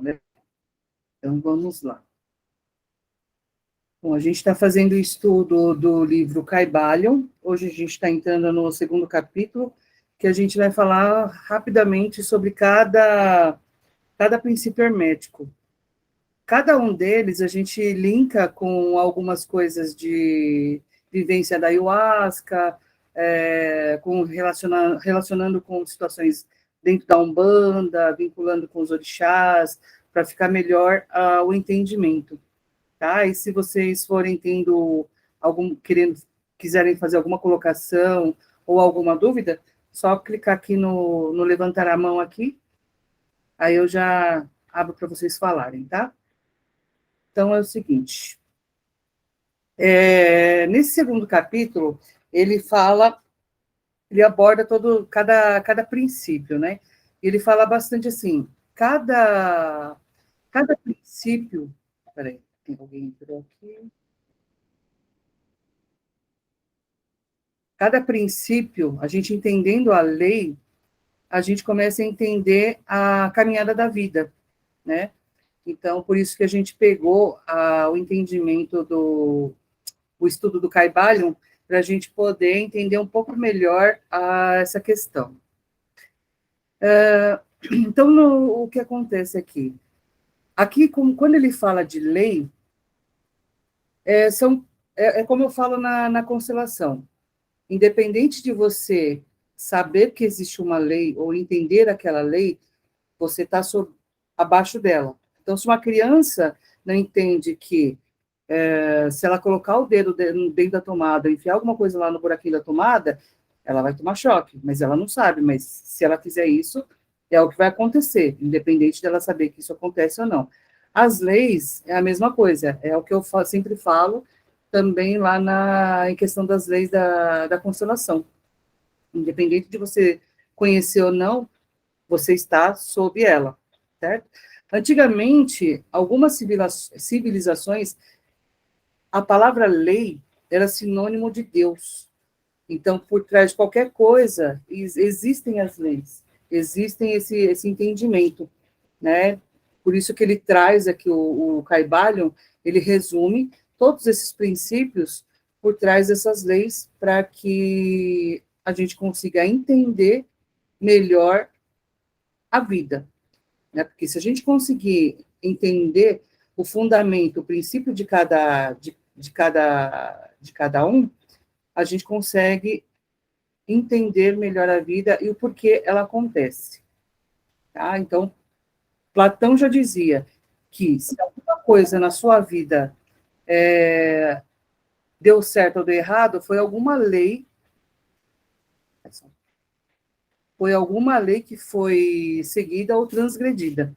né? Então, vamos lá. Bom, a gente está fazendo o estudo do livro Kybalion. Hoje a gente está entrando no segundo capítulo, que a gente vai falar rapidamente sobre cada princípio hermético. Cada um deles a gente linka com algumas coisas de vivência da ayahuasca, relacionando com situações dentro da Umbanda, vinculando com os orixás, para ficar melhor o entendimento. Tá? E se vocês forem tendo quiserem fazer alguma colocação ou alguma dúvida, só clicar aqui no levantar a mão aqui, aí eu já abro para vocês falarem, tá? Então, é o seguinte, nesse segundo capítulo, ele aborda cada princípio, né? Ele fala bastante assim, cada princípio... Peraí, tem alguém entrou aqui. Cada princípio, a gente entendendo a lei, a gente começa a entender a caminhada da vida, né? Então, por isso que a gente pegou o entendimento o estudo do Kybalion, para a gente poder entender um pouco melhor essa questão. Então, o que acontece aqui? Aqui, quando ele fala de lei, como eu falo na constelação, independente de você saber que existe uma lei ou entender aquela lei, você está abaixo dela. Então, se uma criança não entende que se ela colocar o dedo dentro da tomada, enfiar alguma coisa lá no buraquinho da tomada, ela vai tomar choque, mas ela não sabe. Mas se ela fizer isso, é o que vai acontecer, independente dela saber que isso acontece ou não. As leis é a mesma coisa, é o que eu sempre falo também lá em questão das leis da constelação. Independente de você conhecer ou não, você está sob ela, certo? Antigamente, algumas civilizações, a palavra lei era sinônimo de Deus. Então, por trás de qualquer coisa, existem as leis, existem esse entendimento, né? Por isso que ele traz aqui o Kybalion, ele resume todos esses princípios por trás dessas leis, para que a gente consiga entender melhor a vida, né? Porque se a gente conseguir entender o fundamento, o princípio de cada um, a gente consegue entender melhor a vida e o porquê ela acontece. Tá? Então, Platão já dizia que se alguma coisa na sua vida deu certo ou deu errado, foi alguma lei que foi seguida ou transgredida.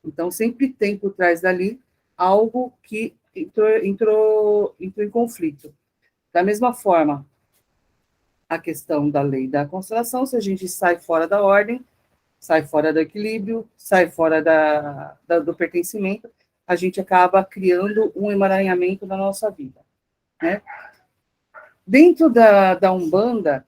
Então, sempre tem por trás dali algo que entrou em conflito. Da mesma forma, a questão da lei da constelação, se a gente sai fora da ordem, sai fora do equilíbrio, sai fora do pertencimento, a gente acaba criando um emaranhamento na nossa vida, né? Dentro da Umbanda,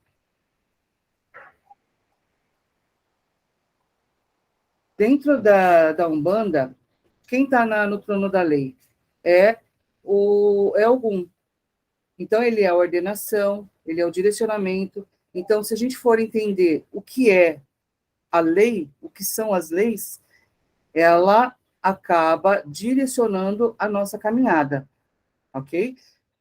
quem está no trono da lei é Ogum. Então, ele é a ordenação, ele é o direcionamento. Então, se a gente for entender o que é a lei, o que são as leis, ela acaba direcionando a nossa caminhada, ok?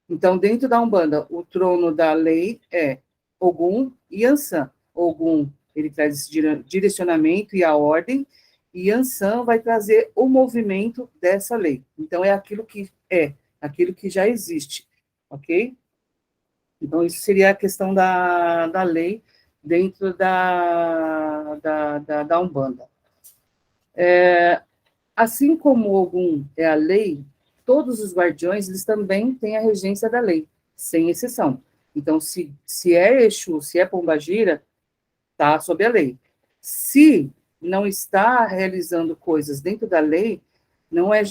Então, dentro da Umbanda, o trono da lei é Ogum e Yansan. Ogum, ele traz esse direcionamento e a ordem, e Yansan vai trazer o movimento dessa lei. Então, aquilo que já existe, ok? Então, isso seria a questão da lei dentro da Umbanda. Assim como Ogum é a lei, todos os guardiões, eles também têm a regência da lei, sem exceção. Então, se é Exu, se é Pombagira, está sob a lei. Se não está realizando coisas dentro da lei, não é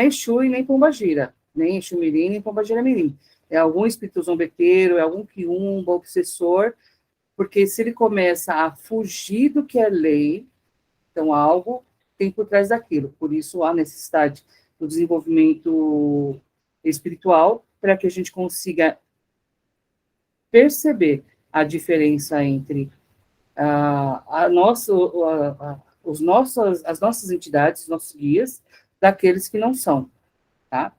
Exu e nem Pombagira, nem Exu Mirim, nem Pombagira Mirim. É algum espírito zombeteiro, é algum quiumba, obsessor, porque se ele começa a fugir do que é lei, então algo tem por trás daquilo. Por isso, há necessidade do desenvolvimento espiritual para que a gente consiga perceber a diferença entre a nossa, as nossas entidades, os nossos guias, daqueles que não são, tá?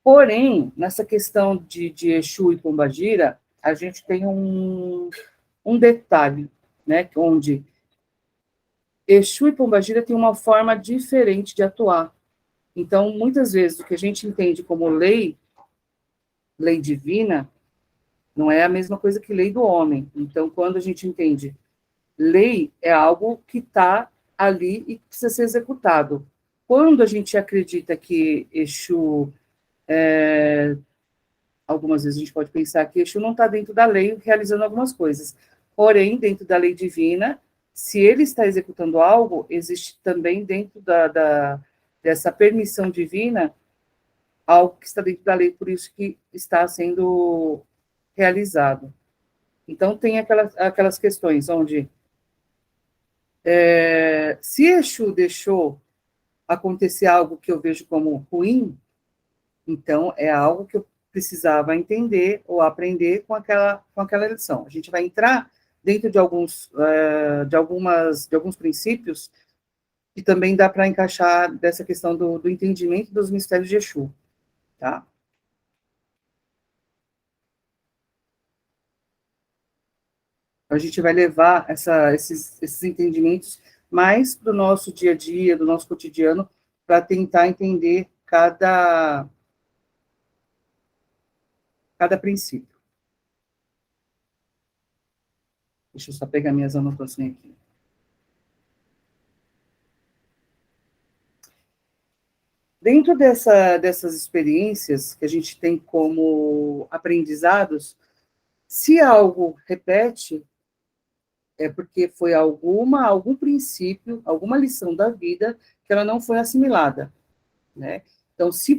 Porém, nessa questão de Exu e Pombagira, a gente tem um detalhe, né, onde Exu e Pombagira têm uma forma diferente de atuar. Então, muitas vezes, o que a gente entende como lei divina, não é a mesma coisa que lei do homem. Então, quando a gente entende lei, é algo que está ali e que precisa ser executado. Quando a gente acredita que Exu, algumas vezes a gente pode pensar que Exu não está dentro da lei realizando algumas coisas. Porém, dentro da lei divina, se ele está executando algo, existe também dentro dessa permissão divina algo que está dentro da lei, por isso que está sendo realizado. Então, tem aquelas questões onde, se Exu deixou acontecer algo que eu vejo como ruim, então é algo que eu precisava entender ou aprender com aquela lição. A gente vai entrar dentro de alguns princípios que também dá para encaixar dessa questão do entendimento dos mistérios de Exu, tá? A gente vai levar esses entendimentos mais para o nosso dia a dia, do nosso cotidiano, para tentar entender cada princípio. Deixa eu só pegar minhas anotações aqui. Dentro dessas experiências que a gente tem como aprendizados, se algo repete, é porque foi algum princípio, alguma lição da vida que ela não foi assimilada, né? Então, se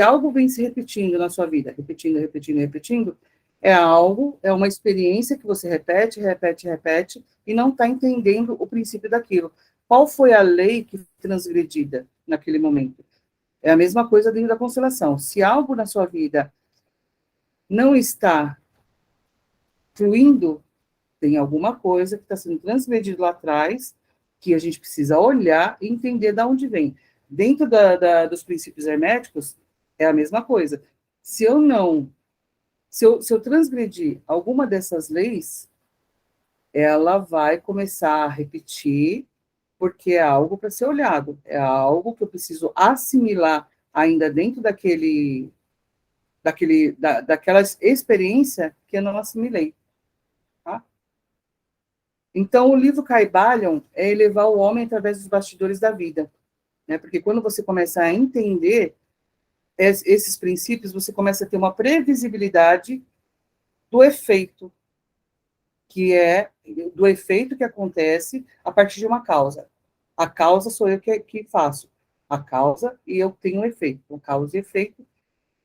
algo vem se repetindo na sua vida, repetindo, repetindo, repetindo, é uma experiência que você repete, repete, repete, e não está entendendo o princípio daquilo. Qual foi a lei que foi transgredida naquele momento? É a mesma coisa dentro da constelação. Se algo na sua vida não está fluindo, tem alguma coisa que está sendo transgredido lá atrás, que a gente precisa olhar e entender de onde vem. Dentro dos princípios herméticos, é a mesma coisa. Se eu transgredir alguma dessas leis, ela vai começar a repetir, porque é algo para ser olhado, é algo que eu preciso assimilar ainda dentro daquela experiência que eu não assimilei. Tá? Então, o livro Caibalion é elevar o homem através dos bastidores da vida, né? Porque quando você começa a entender esses princípios, você começa a ter uma previsibilidade do efeito, do efeito que acontece a partir de uma causa. A causa sou eu que faço. A causa e eu tenho um efeito. Então, causa e efeito.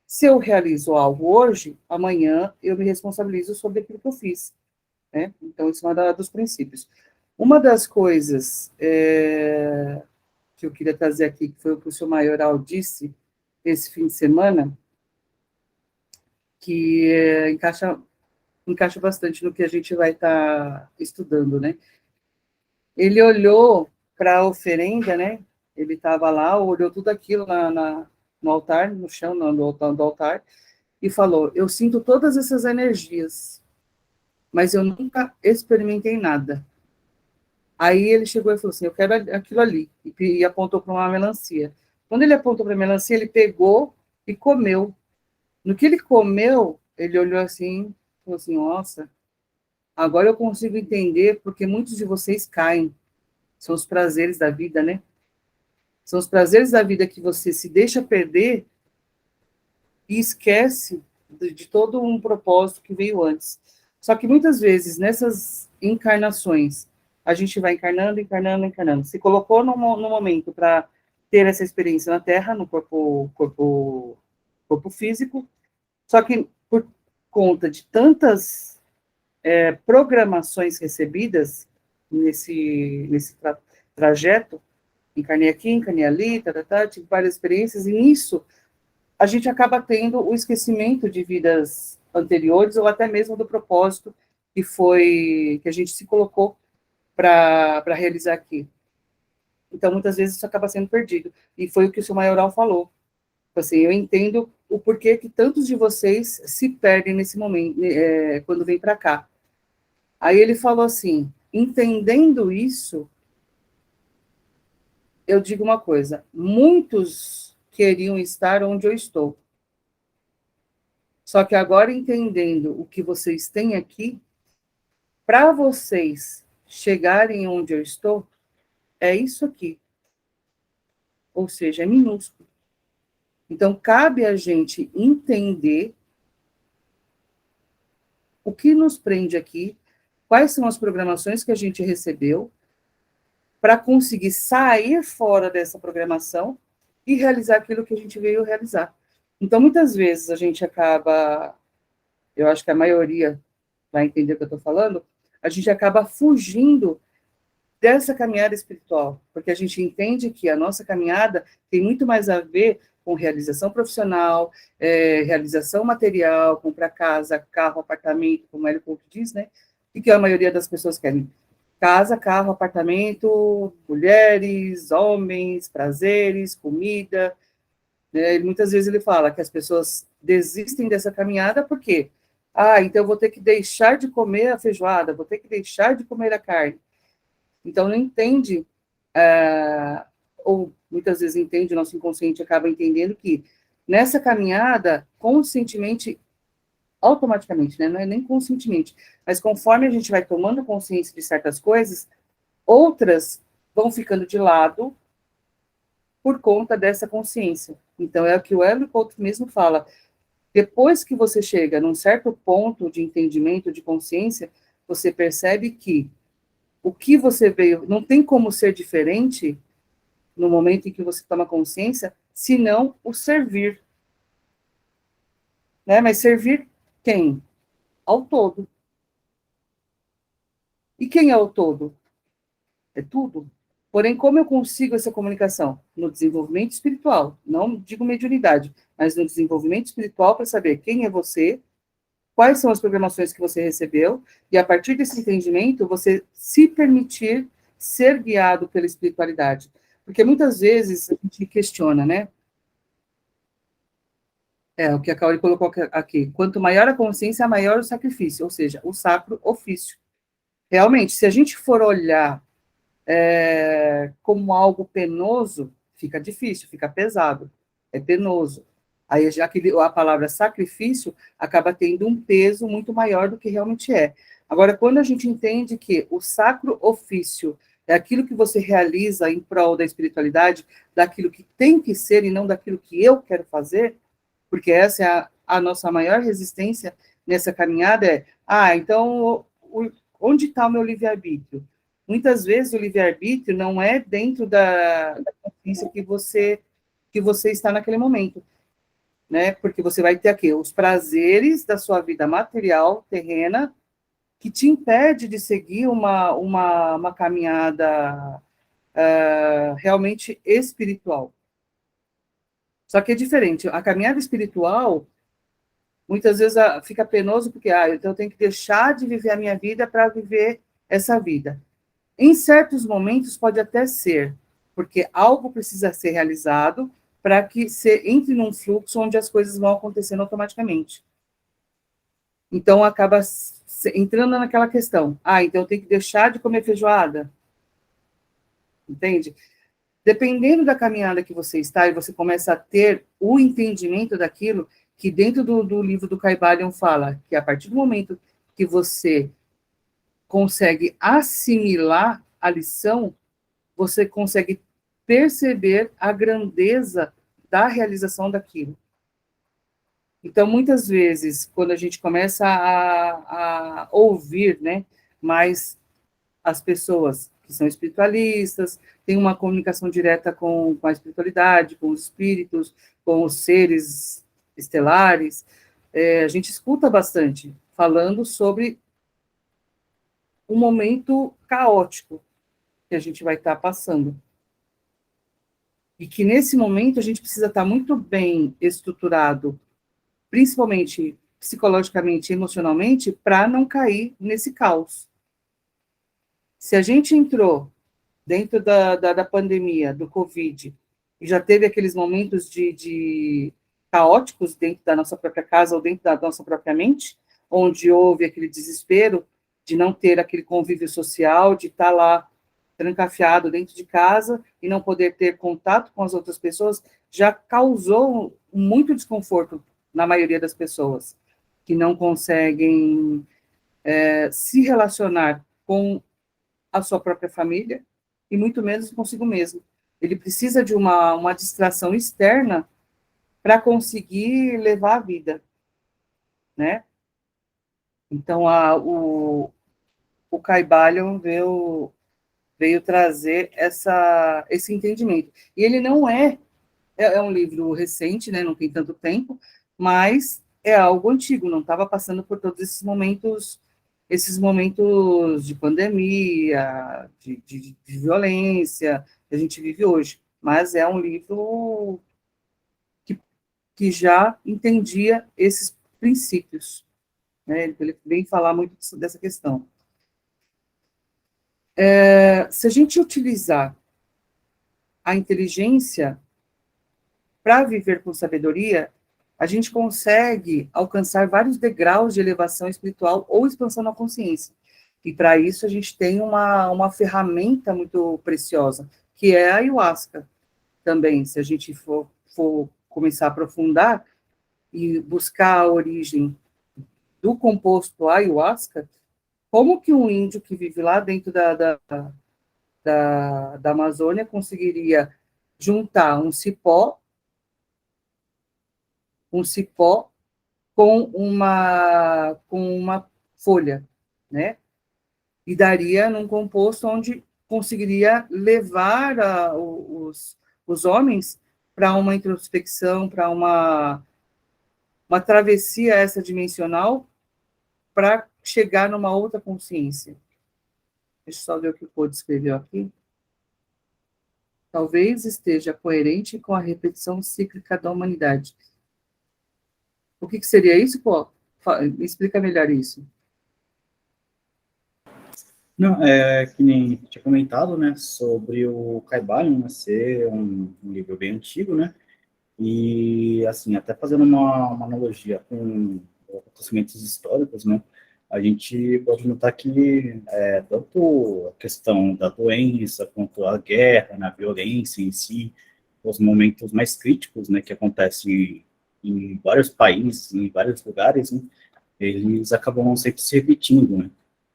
Se eu realizo algo hoje, amanhã eu me responsabilizo sobre aquilo que eu fiz. Né? Então, isso é um dos princípios. Uma das coisas que eu queria trazer aqui, que foi o que o senhor Maioral disse esse fim de semana, que encaixa bastante no que a gente vai estar estudando, né? Ele olhou para a oferenda, né? Ele estava lá, olhou tudo aquilo no altar, no chão, do altar, e falou: eu sinto todas essas energias, mas eu nunca experimentei nada. Aí ele chegou e falou assim: eu quero aquilo ali, e apontou para uma melancia. Quando ele apontou para a melancia, ele pegou e comeu. No que ele comeu, ele olhou assim, falou assim: nossa, agora eu consigo entender porque muitos de vocês caem. São os prazeres da vida, né? São os prazeres da vida que você se deixa perder e esquece de todo um propósito que veio antes. Só que muitas vezes, nessas encarnações, a gente vai encarnando, encarnando, encarnando. Se colocou no momento para ter essa experiência na Terra, no corpo físico, só que por conta de tantas programações recebidas nesse trajeto, encarnei aqui, encarnei ali, tive várias experiências, e nisso a gente acaba tendo o esquecimento de vidas anteriores, ou até mesmo do propósito que a gente se colocou para realizar aqui. Então, muitas vezes isso acaba sendo perdido. E foi o que o seu maioral falou. Assim, eu entendo o porquê que tantos de vocês se perdem nesse momento, quando vem para cá. Aí ele falou assim, entendendo isso, eu digo uma coisa, muitos queriam estar onde eu estou. Só que agora, entendendo o que vocês têm aqui, para vocês chegarem onde eu estou, é isso aqui. Ou seja, é minúsculo. Então, cabe a gente entender o que nos prende aqui, quais são as programações que a gente recebeu, para conseguir sair fora dessa programação e realizar aquilo que a gente veio realizar. Então, muitas vezes a gente acaba, eu acho que a maioria vai entender o que eu estou falando, a gente acaba fugindo dessa caminhada espiritual, porque a gente entende que a nossa caminhada tem muito mais a ver com realização profissional, realização material, comprar casa, carro, apartamento, como o Hélio Couto diz, né? E que a maioria das pessoas querem casa, carro, apartamento, mulheres, homens, prazeres, comida, né? E muitas vezes ele fala que as pessoas desistem dessa caminhada porque, então eu vou ter que deixar de comer a feijoada, vou ter que deixar de comer a carne. Então, não entende, ou muitas vezes entende, o nosso inconsciente acaba entendendo que nessa caminhada, conscientemente, automaticamente, né, não é nem conscientemente, mas conforme a gente vai tomando consciência de certas coisas, outras vão ficando de lado por conta dessa consciência. Então, é o que o Hélio Couto mesmo fala. Depois que você chega num certo ponto de entendimento, de consciência, você percebe que o que você veio, não tem como ser diferente no momento em que você toma consciência, senão o servir. Né? Mas servir quem? Ao todo. E quem é o todo? É tudo. Porém, como eu consigo essa comunicação? No desenvolvimento espiritual. Não digo mediunidade, mas no desenvolvimento espiritual para saber quem é você, quais são as programações que você recebeu, e a partir desse entendimento, você se permitir ser guiado pela espiritualidade. Porque muitas vezes a gente questiona, né? O que a Cauê colocou aqui. Quanto maior a consciência, maior o sacrifício, ou seja, o sacro ofício. Realmente, se a gente for olhar como algo penoso, fica difícil, fica pesado, é penoso. Aí a palavra sacrifício acaba tendo um peso muito maior do que realmente é. Agora, quando a gente entende que o sacro ofício é aquilo que você realiza em prol da espiritualidade, daquilo que tem que ser e não daquilo que eu quero fazer, porque essa é a nossa maior resistência nessa caminhada, então, onde está o meu livre-arbítrio? Muitas vezes o livre-arbítrio não é dentro da consciência que você está naquele momento, né? Porque você vai ter aqui os prazeres da sua vida material, terrena, que te impede de seguir uma caminhada realmente espiritual. Só que é diferente. A caminhada espiritual, muitas vezes fica penoso porque, então eu tenho que deixar de viver a minha vida para viver essa vida. Em certos momentos pode até ser, porque algo precisa ser realizado para que você entre num fluxo onde as coisas vão acontecendo automaticamente. Então, acaba entrando naquela questão. Então eu tenho que deixar de comer feijoada. Entende? Dependendo da caminhada que você está, e você começa a ter o entendimento daquilo, que dentro do livro do Caibalion fala que a partir do momento que você consegue assimilar a lição, você consegue perceber a grandeza da realização daquilo. Então, muitas vezes, quando a gente começa a ouvir, né, mais as pessoas que são espiritualistas, têm uma comunicação direta com a espiritualidade, com os espíritos, com os seres estelares, a gente escuta bastante falando sobre um momento caótico que a gente vai estar passando. E que, nesse momento, a gente precisa estar muito bem estruturado, principalmente psicologicamente e emocionalmente, para não cair nesse caos. Se a gente entrou dentro da pandemia, do Covid, e já teve aqueles momentos de caóticos dentro da nossa própria casa ou dentro da nossa própria mente, onde houve aquele desespero de não ter aquele convívio social, de estar lá trancafiado dentro de casa e não poder ter contato com as outras pessoas, já causou muito desconforto na maioria das pessoas, que não conseguem se relacionar com a sua própria família e muito menos consigo mesmo. Ele precisa de uma distração externa para conseguir levar a vida, né? Então, o Caibalion veio trazer esse entendimento. E ele não é um livro recente, né? Não tem tanto tempo, mas é algo antigo, não estava passando por todos esses momentos de pandemia, de violência que a gente vive hoje. Mas é um livro que já entendia esses princípios, né? Ele vem falar muito dessa questão. Se a gente utilizar a inteligência para viver com sabedoria, a gente consegue alcançar vários degraus de elevação espiritual ou expansão da consciência. E para isso a gente tem uma ferramenta muito preciosa, que é a ayahuasca também. Se a gente for começar a aprofundar e buscar a origem do composto ayahuasca, como que um índio que vive lá dentro da Amazônia conseguiria juntar um cipó com uma folha, né? E daria num composto onde conseguiria levar os homens para uma introspecção, para uma travessia essa dimensional, para chegar numa outra consciência. Deixa eu só ver o que o Code escreveu aqui. Talvez esteja coerente com a repetição cíclica da humanidade. O que seria isso, pô? Me explica melhor isso. Não, que nem tinha comentado, né, sobre o Caibalion, né, ser um livro bem antigo, né, e, assim, até fazendo uma analogia com acontecimentos históricos, né, a gente pode notar que tanto a questão da doença, quanto a guerra, né, a violência em si, os momentos mais críticos, né, que acontecem em vários países, em vários lugares, né, eles acabam sempre se repetindo, né.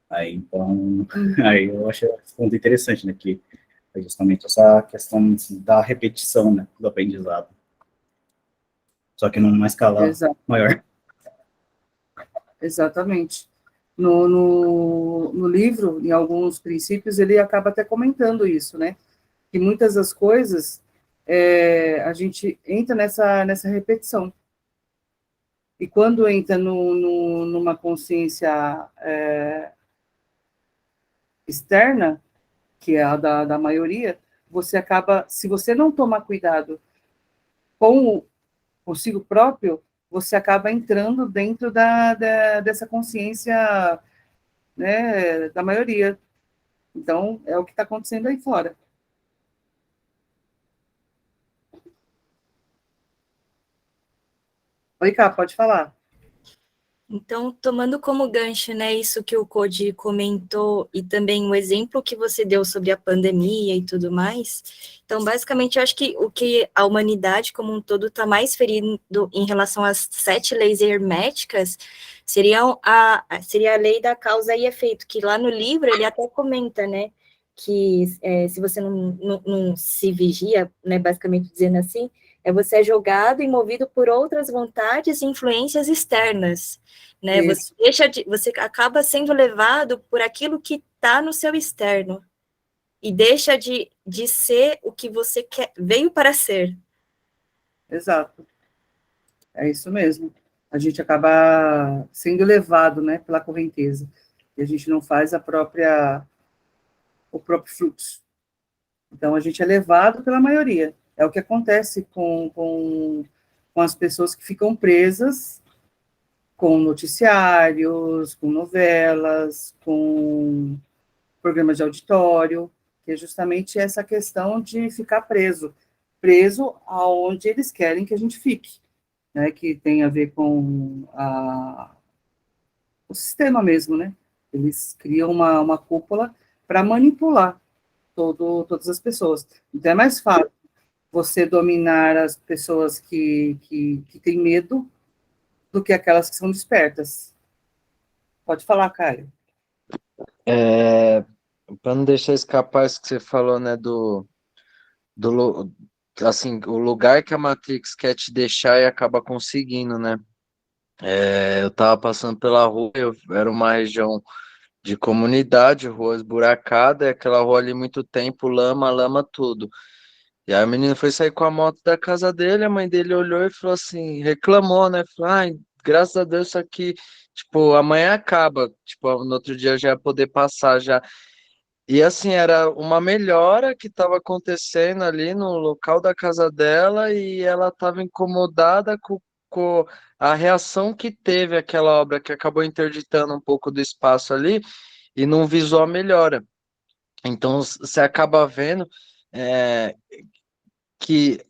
Aí, então, aí eu acho esse ponto interessante, né, que é justamente essa questão assim, da repetição, né, do aprendizado. Só que numa escala maior. Exatamente. No livro, em alguns princípios, ele acaba até comentando isso, né? Que muitas das coisas a gente entra nessa repetição. E quando entra numa consciência externa, que é a da maioria, você acaba, se você não tomar cuidado com consigo próprio, você acaba entrando dentro dessa consciência, né, da maioria. Então, é o que está acontecendo aí fora. Oi, Cá, pode falar. Então, tomando como gancho, né, isso que o Cody comentou e também o exemplo que você deu sobre a pandemia e tudo mais, então, basicamente, eu acho que o que a humanidade como um todo está mais ferindo em relação às 7 leis herméticas seria a lei da causa e efeito, que lá no livro ele até comenta, né, que se você não se vigia, né, basicamente dizendo assim, você é jogado e movido por outras vontades e influências externas, né? Você acaba sendo levado por aquilo que está no seu externo e deixa de ser o que você veio para ser. Exato. É isso mesmo. A gente acaba sendo levado, né, pela correnteza. E a gente não faz o próprio fluxo. Então, a gente é levado pela maioria. É o que acontece com as pessoas que ficam presas com noticiários, com novelas, com programas de auditório, que é justamente essa questão de ficar preso aonde eles querem que a gente fique, né, que tem a ver com o sistema mesmo, né? Eles criam uma cúpula para manipular todas as pessoas. Então, é mais fácil você dominar as pessoas que têm medo do que aquelas que são despertas. Pode falar, Caio. Para não deixar escapar isso que você falou, né, assim, o lugar que a Matrix quer te deixar e acaba conseguindo, né? Eu tava passando pela rua, era uma região de comunidade, rua esburacada, e aquela rua ali muito tempo, lama, lama, tudo. E aí o menino foi sair com a moto da casa dele, a mãe dele olhou e falou assim, reclamou, né? Falou, ai, graças a Deus isso aqui, tipo, amanhã acaba, tipo, no outro dia já ia poder passar já. E assim, era uma melhora que estava acontecendo ali no local da casa dela e ela estava incomodada com a reação que teve aquela obra que acabou interditando um pouco do espaço ali e não visou a melhora. Então você acaba vendo é, que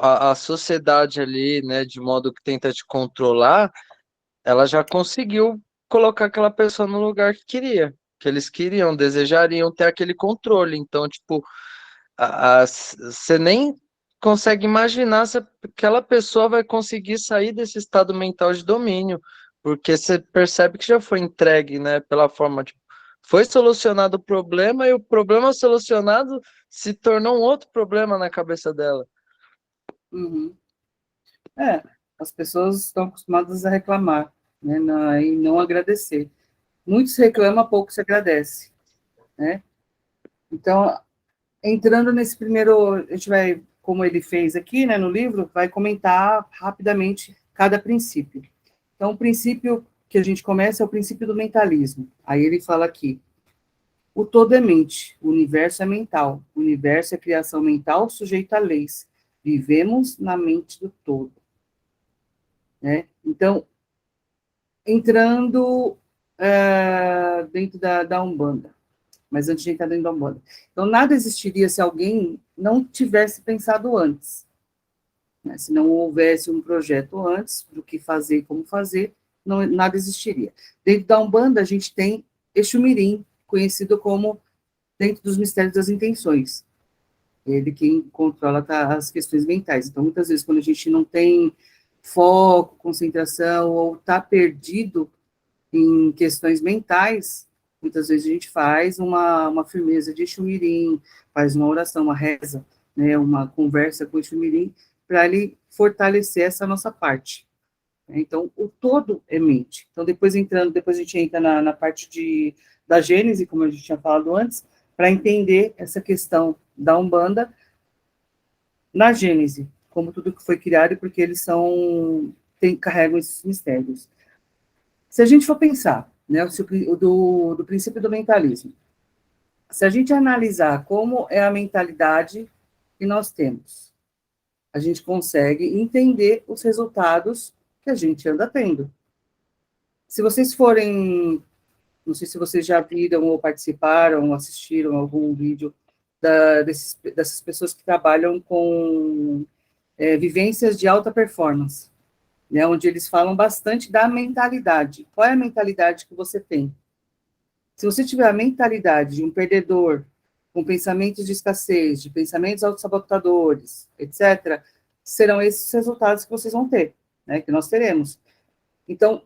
a sociedade ali, né, de modo que tenta te controlar, ela já conseguiu colocar aquela pessoa no lugar que queria, que eles queriam, desejariam ter aquele controle. Então, tipo, você nem consegue imaginar se aquela pessoa vai conseguir sair desse estado mental de domínio, porque você percebe que já foi entregue, né, pela forma, tipo, foi solucionado o problema e o problema solucionado se tornou um outro problema na cabeça dela. Uhum. As pessoas estão acostumadas a reclamar, né, e não agradecer. Muitos reclamam, pouco se agradece, né? Então, entrando nesse primeiro, a gente vai, como ele fez aqui, né, no livro, vai comentar rapidamente cada princípio. Então, o princípio que a gente começa é o princípio do mentalismo. Aí ele fala aqui, o todo é mente, o universo é mental, o universo é criação mental sujeita a leis. Vivemos na mente do todo, né? Então, entrando dentro da Umbanda, mas antes de entrar dentro da Umbanda. Então, nada existiria se alguém não tivesse pensado antes, né? Se não houvesse um projeto antes do que fazer e como fazer, nada existiria. Dentro da Umbanda, a gente tem Exumirim, conhecido como dentro dos mistérios das intenções. Ele quem controla as questões mentais. Então, muitas vezes, quando a gente não tem foco, concentração, ou está perdido em questões mentais, muitas vezes a gente faz uma firmeza de Exumirim, faz uma oração, uma reza, né, uma conversa com o Exumirim, para ele fortalecer essa nossa parte. Então, o todo é mente. Então, depois a gente entra na parte da Gênese, como a gente tinha falado antes, para entender essa questão da Umbanda na Gênese, como tudo que foi criado, porque eles carregam esses mistérios. Se a gente for pensar, né, do princípio do mentalismo, se a gente analisar como é a mentalidade que nós temos, a gente consegue entender os resultados que a gente anda tendo. Se vocês forem, não sei se vocês já viram ou participaram, ou assistiram algum vídeo dessas pessoas que trabalham com vivências de alta performance, né, onde eles falam bastante da mentalidade. Qual é a mentalidade que você tem? Se você tiver a mentalidade de um perdedor, com pensamentos de escassez, de pensamentos autossabotadores, etc., serão esses os resultados que vocês vão ter, né, que nós teremos. Então,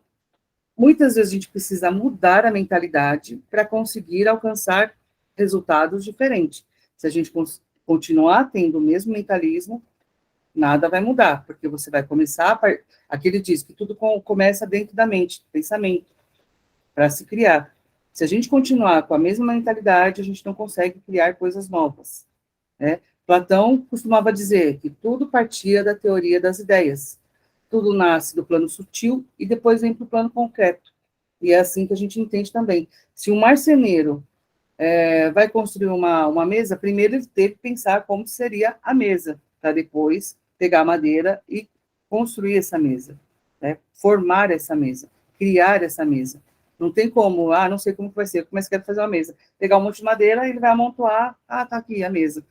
muitas vezes a gente precisa mudar a mentalidade para conseguir alcançar resultados diferentes. Se a gente continuar tendo o mesmo mentalismo, nada vai mudar, porque você vai começar, aqui ele diz que tudo começa dentro da mente, pensamento, para se criar. Se a gente continuar com a mesma mentalidade, a gente não consegue criar coisas novas, né? Platão costumava dizer que tudo partia da teoria das ideias. Tudo nasce do plano sutil e depois vem para o plano concreto. E é assim que a gente entende também. Se um marceneiro vai construir uma mesa, primeiro ele teve que pensar como seria a mesa, para depois pegar a madeira e construir essa mesa, né? Formar essa mesa, criar essa mesa. Não tem como, não sei como que vai ser, mas quero fazer uma mesa. Pegar um monte de madeira, ele vai amontoar, tá aqui a mesa.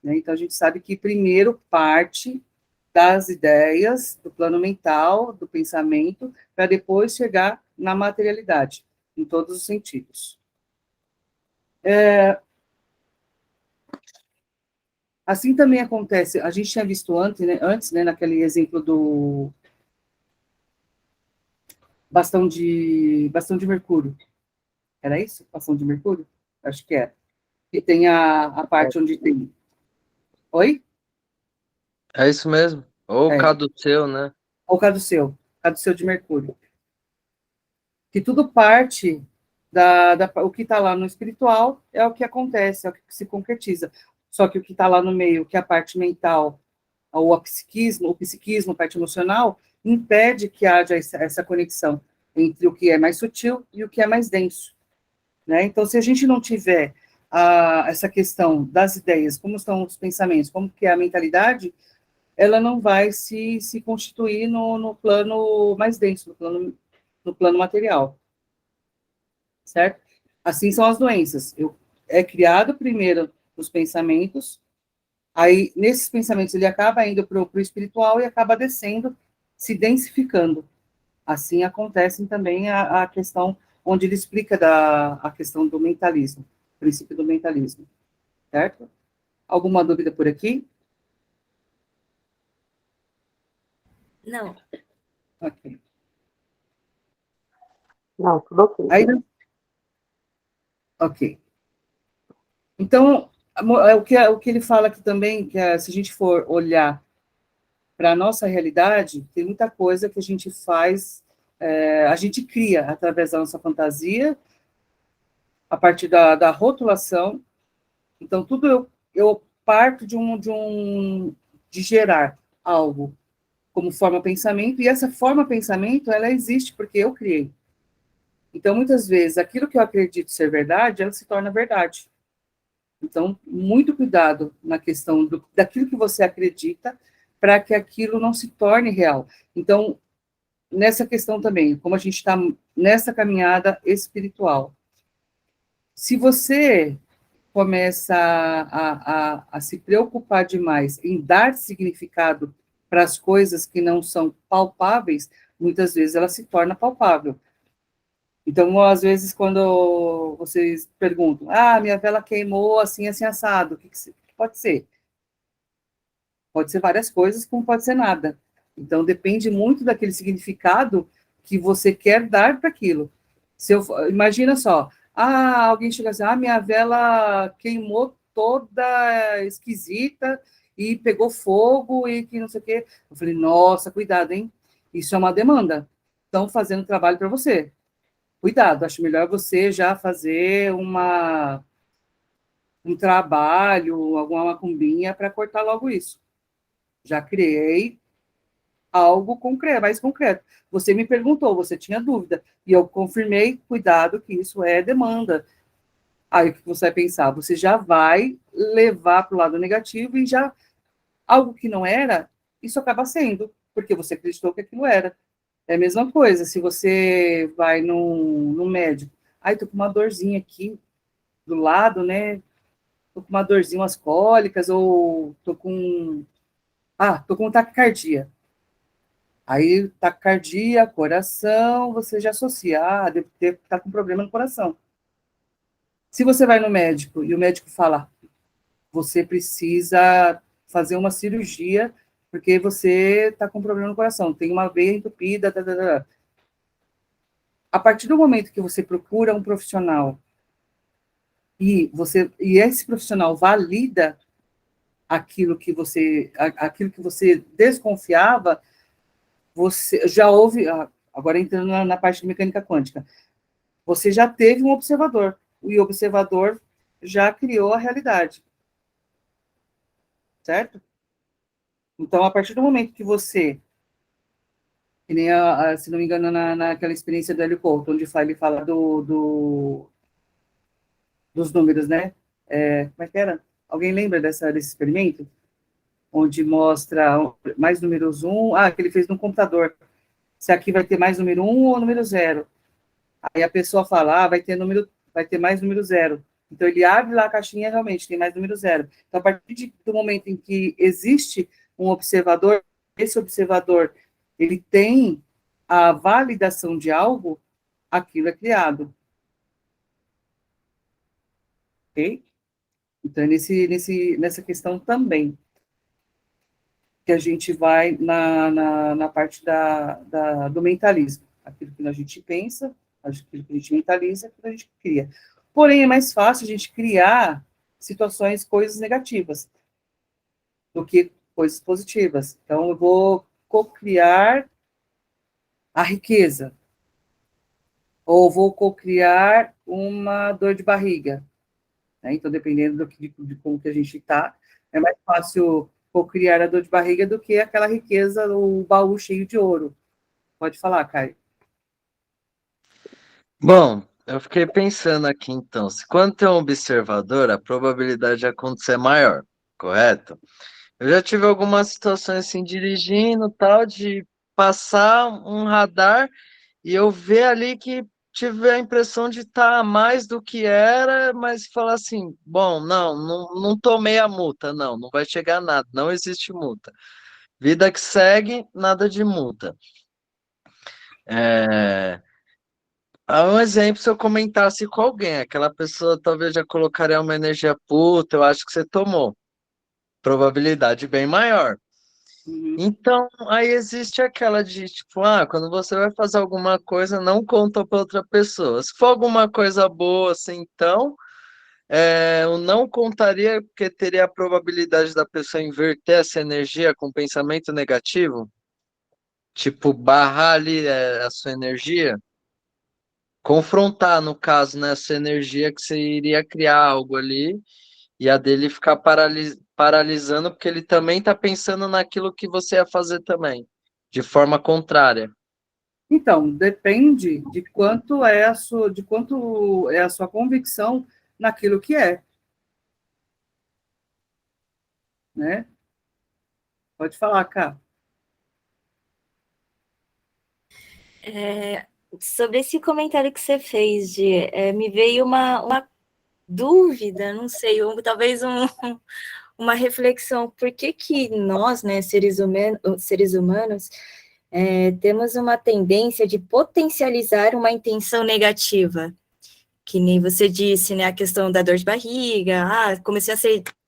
Né? Então, a gente sabe que primeiro parte das ideias, do plano mental, do pensamento, para depois chegar na materialidade, em todos os sentidos. Assim também acontece, a gente tinha visto antes, né, naquele exemplo do bastão de Mercúrio. Era isso? Bastão de Mercúrio? Acho que é. E tem a parte onde tem... Oi? É isso mesmo. Ou caduceu, né? Ou caduceu de Mercúrio. Que tudo parte o que está lá no espiritual é o que acontece, é o que se concretiza. Só que o que está lá no meio, que é a parte mental, ou o psiquismo, a parte emocional, impede que haja essa conexão entre o que é mais sutil e o que é mais denso. Né? Então, se a gente não tiver essa questão das ideias, como estão os pensamentos, como que é a mentalidade, ela não vai se constituir no plano mais denso, no plano material. Certo? Assim são as doenças. É criado primeiro os pensamentos, aí nesses pensamentos ele acaba indo para o espiritual e acaba descendo, se densificando. Assim acontece também a questão onde ele explica a questão do mentalismo, o princípio do mentalismo. Certo? Alguma dúvida por aqui? Não. Ok. Não, tudo ok. Aí, ok. Então, o que ele fala aqui também, que se a gente for olhar para a nossa realidade, tem muita coisa que a gente faz, a gente cria através da nossa fantasia, a partir da rotulação. Então, tudo eu parto de gerar algo como forma pensamento, e essa forma pensamento, ela existe porque eu criei. Então, muitas vezes, aquilo que eu acredito ser verdade, ela se torna verdade. Então, muito cuidado na questão daquilo que você acredita, para que aquilo não se torne real. Então, nessa questão também, como a gente está nessa caminhada espiritual, se você começa a se preocupar demais em dar significado para as coisas que não são palpáveis, muitas vezes ela se torna palpável. Então, às vezes, quando vocês perguntam, minha vela queimou assim, assim, assado, o que pode ser? Pode ser várias coisas, como pode ser nada. Então, depende muito daquele significado que você quer dar para aquilo. Imagina só, alguém chega assim, minha vela queimou toda esquisita e pegou fogo e que não sei o quê. Eu falei, nossa, cuidado, hein? Isso é uma demanda. Estão fazendo trabalho para você. Cuidado, acho melhor você já fazer um trabalho, alguma macumbinha para cortar logo isso. Já criei algo concreto, mais concreto. Você me perguntou, você tinha dúvida, e eu confirmei, cuidado, que isso é demanda. Aí o que você vai pensar? Você já vai levar para o lado negativo e já algo que não era, isso acaba sendo, porque você acreditou que aquilo era. É a mesma coisa, se você vai no médico, tô com uma dorzinha aqui do lado, né? Tô com uma dorzinha, umas cólicas, ou tô com taquicardia. Aí, taquicardia, coração, você já associa, deve estar com problema no coração. Se você vai no médico e o médico fala, você precisa fazer uma cirurgia porque você está com problema no coração, tem uma veia entupida, A partir do momento que você procura um profissional e esse profissional valida aquilo que você desconfiava, você já houve, agora entrando na parte de mecânica quântica, você já teve um observador, e o observador já criou a realidade. Certo? Então, a partir do momento que você, que nem, se não me engano, naquela experiência do Hélio Couto, onde ele fala dos números, né? Como é que era? Alguém lembra desse experimento? onde mostra mais números 1, que ele fez no computador, se aqui vai ter mais número 1 ou número 0. Aí a pessoa fala, vai ter mais número 0. Então, ele abre lá a caixinha, realmente, tem mais número 0. Então, a partir do momento em que existe um observador, esse observador, ele tem a validação de algo, aquilo é criado. Ok? Então, é nessa questão também que a gente vai na parte do mentalismo. Aquilo que a gente pensa, aquilo que a gente mentaliza, aquilo que a gente cria. Porém, é mais fácil a gente criar situações, coisas negativas, do que coisas positivas. Então, eu vou cocriar a riqueza, ou vou cocriar uma dor de barriga. Né? Então, dependendo de como que a gente está, é mais fácil cocriar a dor de barriga do que aquela riqueza, o baú cheio de ouro. Pode falar, Caio. Bom, eu fiquei pensando aqui então, se quando tem um observador, a probabilidade de acontecer é maior, correto? Eu já tive algumas situações assim, dirigindo, tal, de passar um radar e eu ver ali que tive a impressão de estar mais do que era, mas falar assim, bom, não tomei a multa, não vai chegar nada, não existe multa. Vida que segue, nada de multa. Um exemplo, se eu comentasse com alguém, aquela pessoa talvez já colocaria uma energia puta, eu acho que você tomou. Probabilidade bem maior. Uhum. Então, aí existe aquela de, tipo, quando você vai fazer alguma coisa, não conta para outra pessoa. Se for alguma coisa boa, assim, então, eu não contaria, porque teria a probabilidade da pessoa inverter essa energia com pensamento negativo, tipo, barrar ali a sua energia, confrontar, no caso, né, essa energia que você iria criar algo ali, e a dele ficar paralisando, porque ele também está pensando naquilo que você ia fazer também, de forma contrária. Então, depende de quanto é a sua convicção naquilo que é, né? Pode falar, Cá. Sobre esse comentário que você fez, me veio uma dúvida, não sei, talvez uma reflexão. Por que nós, né, seres humanos, temos uma tendência de potencializar uma intenção negativa? Que nem você disse, né, a questão da dor de barriga, comecei a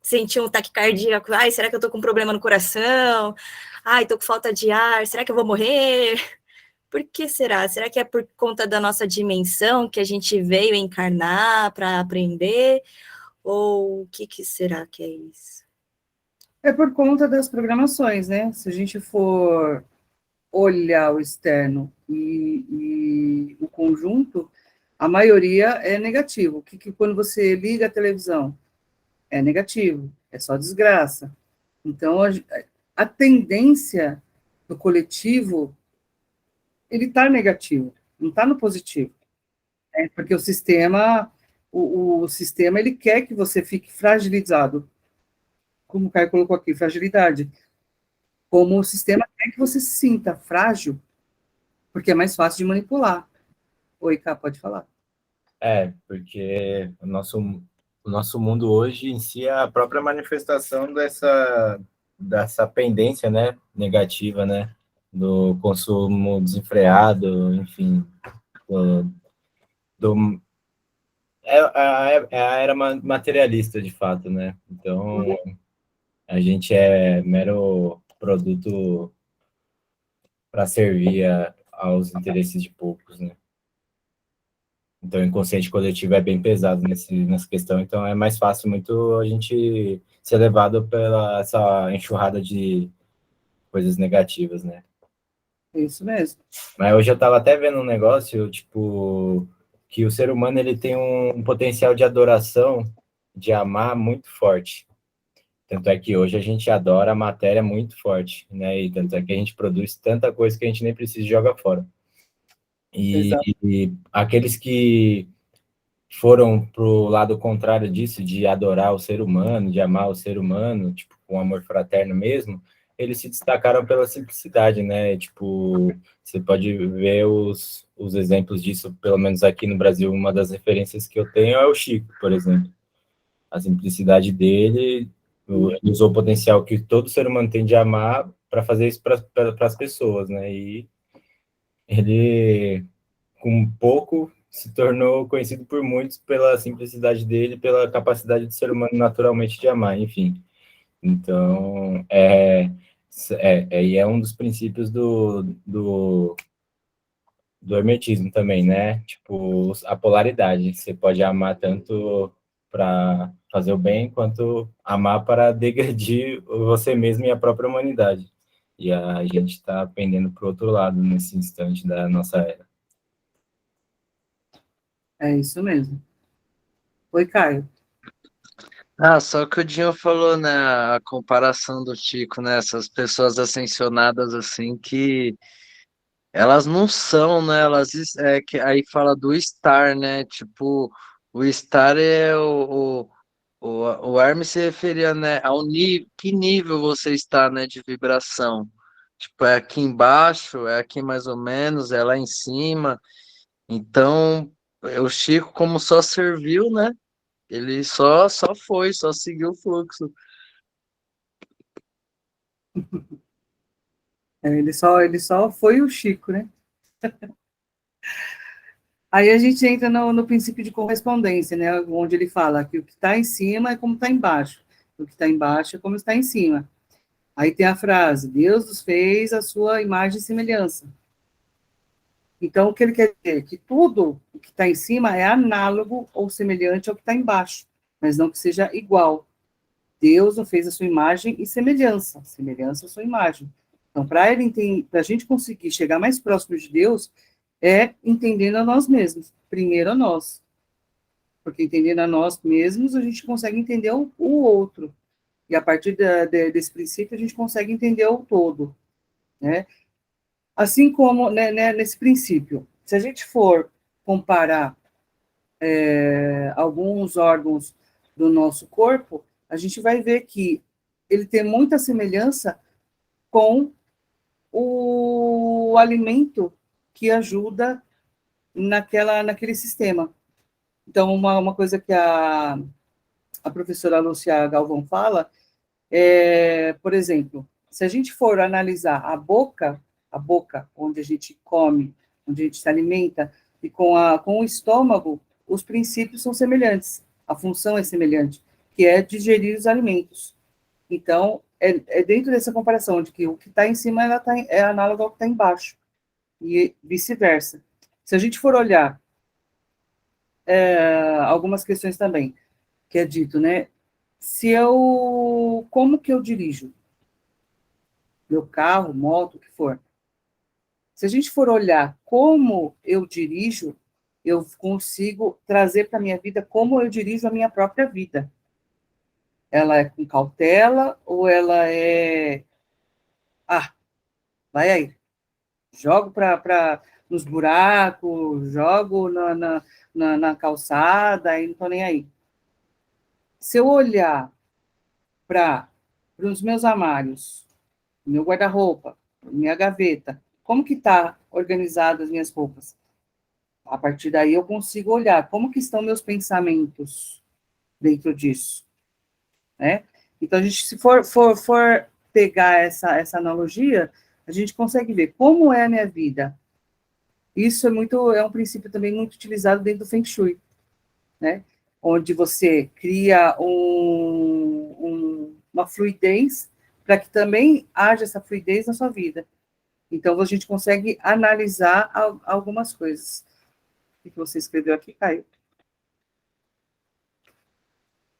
sentir um taquicardia, será que eu tô com um problema no coração? Tô com falta de ar, será que eu vou morrer? Por que será? Será que é por conta da nossa dimensão que a gente veio encarnar para aprender? Ou o que será que é isso? É por conta das programações, né? Se a gente for olhar o externo e o conjunto, a maioria é negativo. Que quando você liga a televisão, é negativo, é só desgraça. Então, a tendência do coletivo, ele está negativo, não está no positivo. Porque o sistema, ele quer que você fique fragilizado. Como o Caio colocou aqui, fragilidade. Como o sistema quer que você se sinta frágil, porque é mais fácil de manipular. Oi, Cá, pode falar. Porque o nosso mundo hoje em si é a própria manifestação dessa pendência, né, negativa, né, do consumo desenfreado, enfim, é a era materialista, de fato, né? Então, a gente é mero produto para servir aos interesses de poucos, né? Então, o inconsciente coletivo é bem pesado nessa questão, então é mais fácil muito a gente ser levado pela essa enxurrada de coisas negativas, né? Isso mesmo. Mas hoje eu estava até vendo um negócio, tipo, que o ser humano ele tem um potencial de adoração, de amar muito forte. Tanto é que hoje a gente adora a matéria muito forte, né? E tanto é que a gente produz tanta coisa que a gente nem precisa e joga fora. E aqueles que foram para o lado contrário disso, de adorar o ser humano, de amar o ser humano, tipo, com amor fraterno mesmo, eles se destacaram pela simplicidade, né? Tipo, você pode ver os exemplos disso, pelo menos aqui no Brasil, uma das referências que eu tenho é o Chico, por exemplo. A simplicidade dele, ele usou o potencial que todo ser humano tem de amar para fazer isso para as pessoas, né? E ele, com pouco, se tornou conhecido por muitos pela simplicidade dele, pela capacidade do ser humano naturalmente de amar, enfim. Então, e é um dos princípios do hermetismo também, né? Tipo, a polaridade. Você pode amar tanto para fazer o bem, quanto amar para degredir você mesmo e a própria humanidade. E a gente está pendendo para o outro lado nesse instante da nossa era. É isso mesmo. Oi, Caio. Ah, só que o Dinho falou, né, a comparação do Chico, né, essas pessoas ascensionadas assim que elas não são, né, que aí fala do estar, né, tipo, o estar é o Hermes se referia, né, ao nível, que nível você está, né, de vibração. Tipo, é aqui embaixo, é aqui mais ou menos, é lá em cima. Então, o Chico, como só serviu, né, ele só foi, só seguiu o fluxo. Ele só foi o Chico, né? Aí a gente entra no princípio de correspondência, né? Onde ele fala que o que está em cima é como está embaixo, o que está embaixo é como está em cima. Aí tem a frase: Deus nos fez a sua imagem e semelhança. Então, o que ele quer dizer? Que tudo o que está em cima é análogo ou semelhante ao que está embaixo, mas não que seja igual. Deus nos fez a sua imagem e semelhança à sua imagem. Então, para a gente conseguir chegar mais próximo de Deus, é entendendo a nós mesmos, primeiro a nós. Porque entendendo a nós mesmos, a gente consegue entender o outro. E a partir desse princípio, a gente consegue entender o todo, né? Assim como, né, nesse princípio, se a gente for comparar alguns órgãos do nosso corpo, a gente vai ver que ele tem muita semelhança com o alimento que ajuda naquele sistema. Então, uma coisa que a professora Lúcia Galvão fala é, por exemplo, se a gente for analisar a boca onde a gente come, onde a gente se alimenta, e com o estômago, os princípios são semelhantes, a função é semelhante, que é digerir os alimentos. Então, é dentro dessa comparação, de que o que está em cima é análogo ao que está embaixo, e vice-versa. Se a gente for olhar algumas questões também, que é dito, né? Como que eu dirijo? Meu carro, moto, o que for. Se a gente for olhar como eu dirijo, eu consigo trazer para a minha vida como eu dirijo a minha própria vida. Ela é com cautela ou ela é... Ah, vai aí. Jogo nos buracos, jogo na calçada, e não estou nem aí. Se eu olhar para os meus armários, meu guarda-roupa, minha gaveta, como que está organizado as minhas roupas? A partir daí eu consigo olhar como que estão meus pensamentos dentro disso, né? Então, a gente, se for pegar essa analogia, a gente consegue ver como é a minha vida. Isso é um princípio também muito utilizado dentro do Feng Shui, né? Onde você cria uma fluidez para que também haja essa fluidez na sua vida. Então, a gente consegue analisar algumas coisas. O que você escreveu aqui, Caio?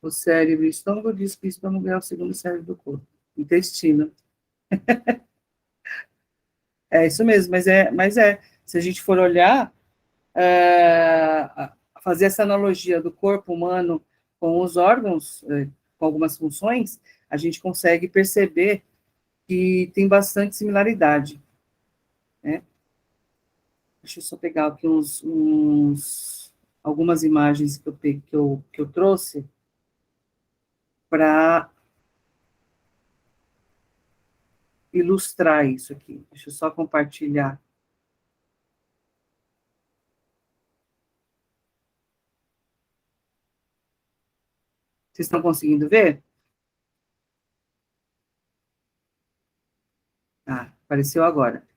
O cérebro e o estômago diz que o estômago é o segundo cérebro do corpo. Intestino. É isso mesmo, mas se a gente for olhar, fazer essa analogia do corpo humano com os órgãos, com algumas funções, a gente consegue perceber que tem bastante similaridade, né? Deixa eu só pegar aqui uns algumas imagens que eu trouxe para ilustrar isso aqui. Deixa eu só compartilhar. Vocês estão conseguindo ver? Ah, apareceu agora.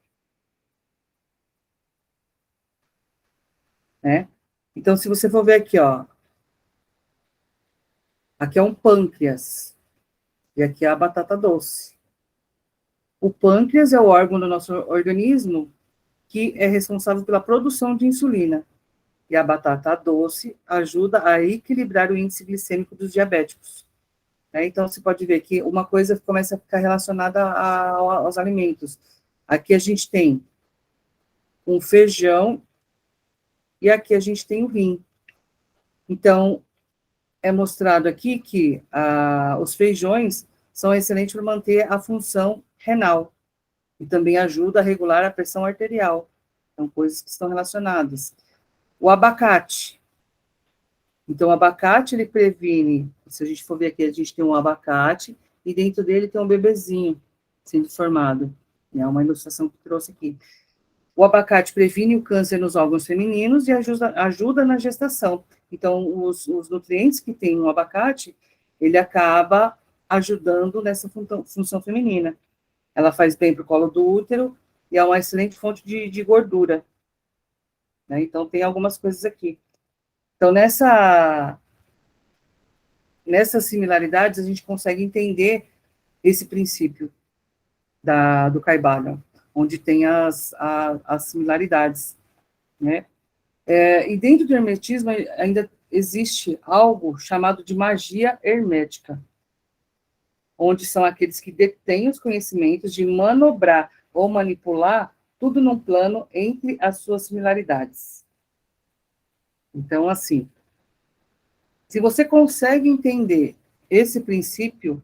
Né? Então, se você for ver aqui, ó, aqui é um pâncreas, e aqui é a batata doce. O pâncreas é o órgão do nosso organismo que é responsável pela produção de insulina, e a batata doce ajuda a equilibrar o índice glicêmico dos diabéticos. Né? Então, você pode ver que uma coisa começa a ficar relacionada aos alimentos. Aqui a gente tem um feijão, e aqui a gente tem o rim. Então, é mostrado aqui que os feijões são excelentes para manter a função renal e também ajuda a regular a pressão arterial. São coisas que estão relacionadas. O abacate. Então, o abacate, ele previne, se a gente for ver aqui, a gente tem um abacate e dentro dele tem um bebezinho sendo formado. É uma ilustração que trouxe aqui. O abacate previne o câncer nos órgãos femininos e ajuda na gestação. Então, os nutrientes que tem no abacate, ele acaba ajudando nessa função feminina. Ela faz bem para o colo do útero e é uma excelente fonte de gordura. Né? Então, tem algumas coisas aqui. Então, nessas similaridades, a gente consegue entender esse princípio do Caibalion, onde tem as similaridades, né? E dentro do hermetismo ainda existe algo chamado de magia hermética, onde são aqueles que detêm os conhecimentos de manobrar ou manipular tudo num plano entre as suas similaridades. Então, assim, se você consegue entender esse princípio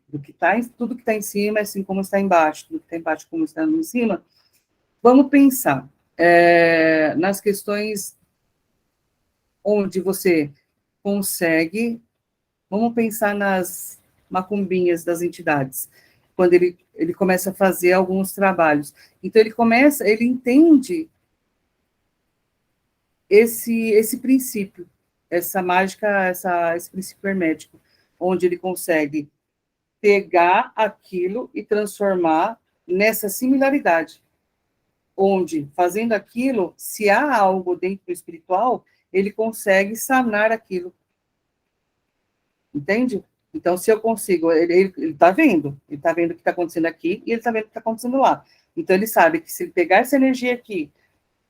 do que tá tudo que está em cima, assim como está embaixo, tudo que está embaixo, como está em cima, vamos pensar nas questões onde você consegue, vamos pensar nas macumbinhas das entidades, quando ele começa a fazer alguns trabalhos. Então, ele entende esse princípio, essa mágica, esse princípio hermético, onde ele consegue pegar aquilo e transformar nessa similaridade, onde, fazendo aquilo, se há algo dentro do espiritual, ele consegue sanar aquilo. Entende? Então, se eu consigo, ele está vendo o que está acontecendo aqui e ele está vendo o que está acontecendo lá. Então, ele sabe que se ele pegar essa energia aqui,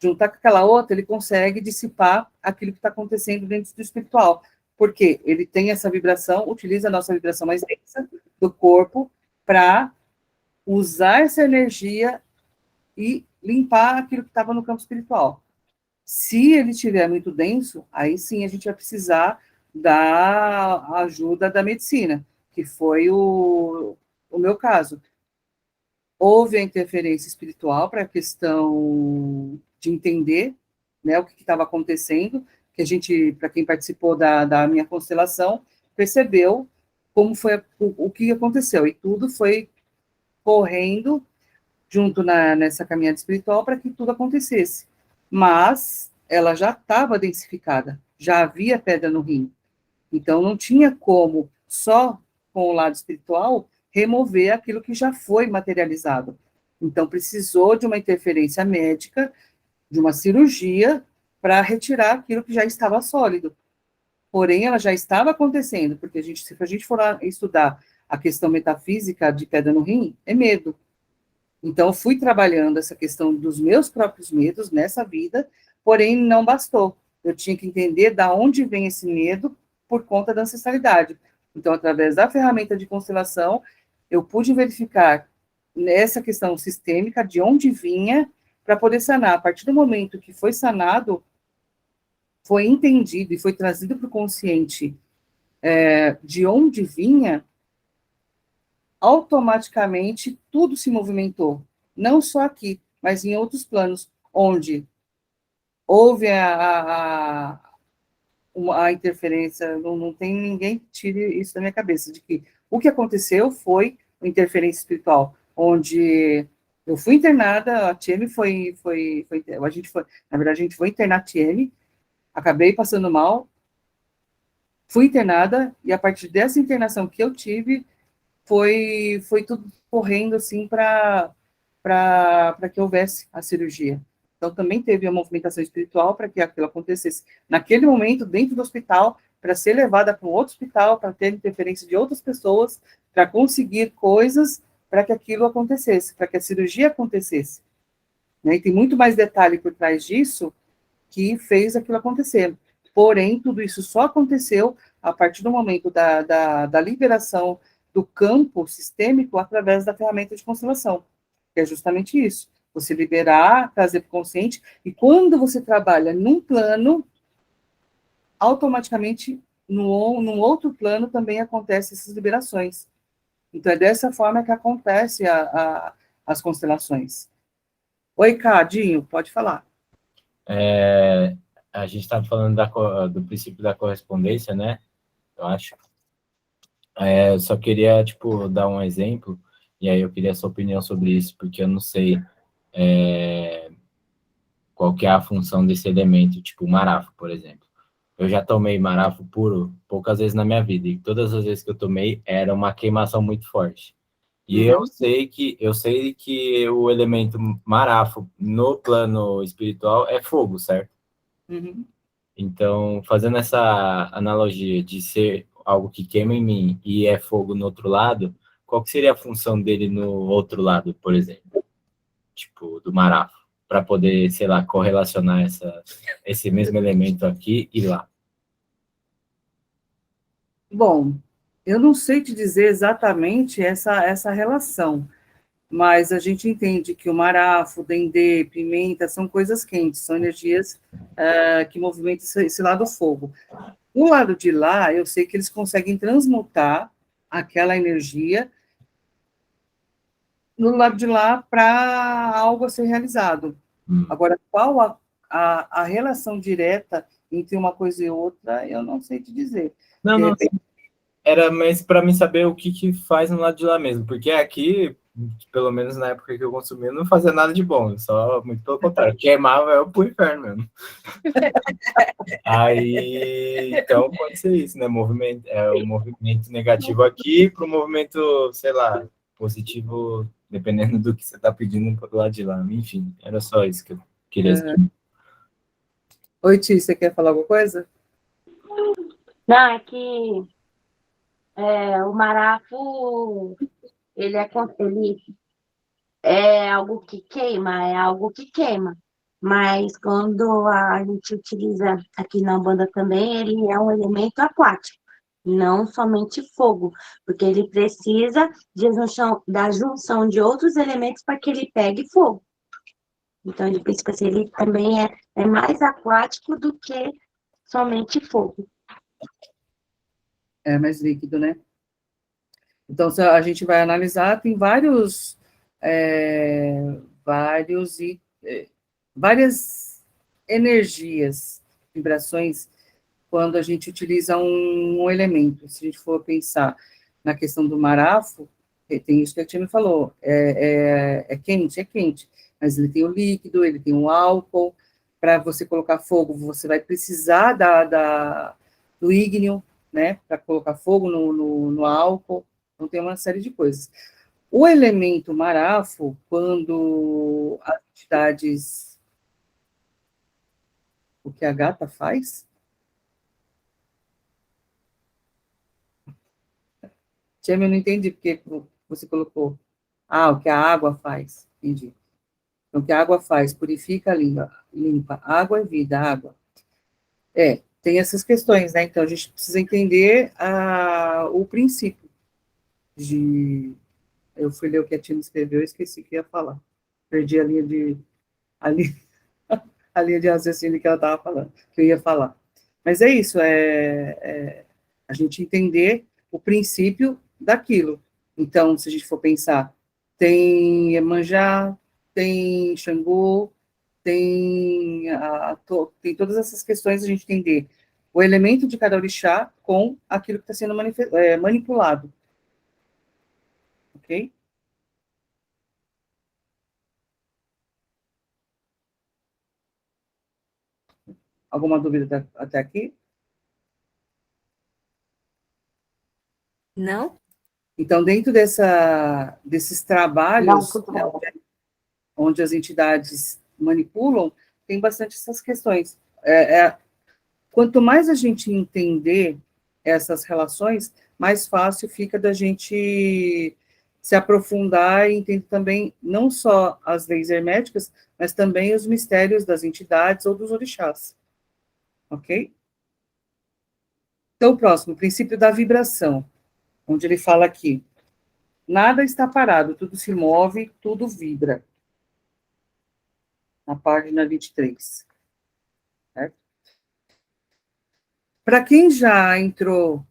juntar com aquela outra, ele consegue dissipar aquilo que está acontecendo dentro do espiritual. Porque ele tem essa vibração, utiliza a nossa vibração mais densa do corpo para usar essa energia e limpar aquilo que estava no campo espiritual. Se ele estiver muito denso, aí sim a gente vai precisar da ajuda da medicina, que foi o meu caso. Houve a interferência espiritual para a questão de entender, né, o que estava acontecendo, que a gente, para quem participou da minha constelação, percebeu como foi o que aconteceu, e tudo foi correndo junto nessa caminhada espiritual para que tudo acontecesse. Mas ela já estava densificada, já havia pedra no rim. Então, não tinha como, só com o lado espiritual, remover aquilo que já foi materializado. Então, precisou de uma interferência médica, de uma cirurgia, para retirar aquilo que já estava sólido. Porém, ela já estava acontecendo, porque se a gente for lá estudar a questão metafísica de pedra no rim, é medo. Então, fui trabalhando essa questão dos meus próprios medos nessa vida, porém, não bastou. Eu tinha que entender de onde vem esse medo por conta da ancestralidade. Então, através da ferramenta de constelação, eu pude verificar nessa questão sistêmica de onde vinha para poder sanar. A partir do momento que foi sanado, foi entendido e foi trazido para o consciente de onde vinha, automaticamente tudo se movimentou. Não só aqui, mas em outros planos, onde houve a interferência, não tem ninguém que tire isso da minha cabeça, de que o que aconteceu foi uma interferência espiritual, onde eu fui internada, a Tieme a gente foi, na verdade, a gente foi internar a Tieme, acabei passando mal, fui internada, e a partir dessa internação que eu tive, foi tudo correndo, assim, para que houvesse a cirurgia. Então, também teve a movimentação espiritual para que aquilo acontecesse. Naquele momento, dentro do hospital, para ser levada para um outro hospital, para ter interferência de outras pessoas, para conseguir coisas para que aquilo acontecesse, para que a cirurgia acontecesse. Né? E tem muito mais detalhe por trás disso que fez aquilo acontecer. Porém, tudo isso só aconteceu a partir do momento da liberação do campo sistêmico através da ferramenta de constelação, que é justamente isso. Você liberar, trazer para o consciente, e quando você trabalha num plano, automaticamente, num outro plano, também acontecem essas liberações. Então, é dessa forma que acontece as constelações. Oi, Cadinho, pode falar. A gente estava falando do princípio da correspondência, né? Eu acho. Eu só queria, tipo, dar um exemplo, e aí eu queria a sua opinião sobre isso, porque eu não sei qual que é a função desse elemento, tipo marafo, por exemplo. Eu já tomei marafo puro poucas vezes na minha vida, e todas as vezes que eu tomei era uma queimação muito forte. E eu sei que o elemento marafo no plano espiritual é fogo, certo? Uhum. Então, fazendo essa analogia de ser algo que queima em mim e é fogo no outro lado, qual que seria a função dele no outro lado, por exemplo? Tipo, do marafo, para poder, sei lá, correlacionar esse mesmo elemento aqui e lá. Bom, eu não sei te dizer exatamente essa relação, mas a gente entende que o marafo, o dendê, pimenta, são coisas quentes, são energias que movimentam esse lado fogo. O lado de lá, eu sei que eles conseguem transmutar aquela energia no lado de lá para algo a ser realizado. Agora, qual a relação direta entre uma coisa e outra, eu não sei te dizer. Não, De não, repente, era mais para mim saber o que faz no lado de lá mesmo, porque aqui, pelo menos na época que eu consumia, não fazia nada de bom, só muito pelo contrário, queimava eu pro inferno mesmo. Aí, então pode ser isso, né? O movimento negativo aqui para o movimento, sei lá, positivo, dependendo do que você está pedindo pro lado de lá. Enfim, era só isso que eu queria dizer. Oi, Ti, você quer falar alguma coisa? Não, é que o marafo, ele é algo que queima, é algo que queima. Mas quando a gente utiliza aqui na Umbanda também, ele é um elemento aquático, não somente fogo, porque ele precisa da junção de outros elementos para que ele pegue fogo. Então, ele pensa que ele também é mais aquático do que somente fogo. É mais líquido, né? Então, se a gente vai analisar, tem várias energias, vibrações, quando a gente utiliza um elemento. Se a gente for pensar na questão do marafo, tem isso que a Tia me falou, é quente, mas ele tem o líquido, ele tem o álcool. Para você colocar fogo, você vai precisar do ígneo, né, para colocar fogo no álcool. Então, tem uma série de coisas. O elemento marafo, quando as entidades... O que a gata faz? Tia, eu não entendi porque você colocou. O que a água faz. Entendi. Então, o que a água faz? Purifica, limpa. Água é vida, água. Tem essas questões, né? Então, a gente precisa entender o princípio de... Eu fui ler o que a Tia me escreveu e esqueci o que ia falar. Perdi a linha de raciocínio que ela estava falando, que eu ia falar. Mas é isso, a gente entender o princípio daquilo. Então, se a gente for pensar, tem Iemanjá, tem Xangô, tem todas essas questões a gente entender o elemento de cada orixá com aquilo que está sendo manipulado. Ok? Alguma dúvida até aqui? Não? Então, dentro desses Não, trabalhos, tudo né, bom. onde as entidades manipulam, tem bastante essas questões. Quanto mais a gente entender essas relações, mais fácil fica da gente se aprofundar e entender também não só as leis herméticas, mas também os mistérios das entidades ou dos orixás. Ok? Então, o próximo, o princípio da vibração, onde ele fala aqui, nada está parado, tudo se move, tudo vibra. Na página 23. Certo? Para quem já entrou,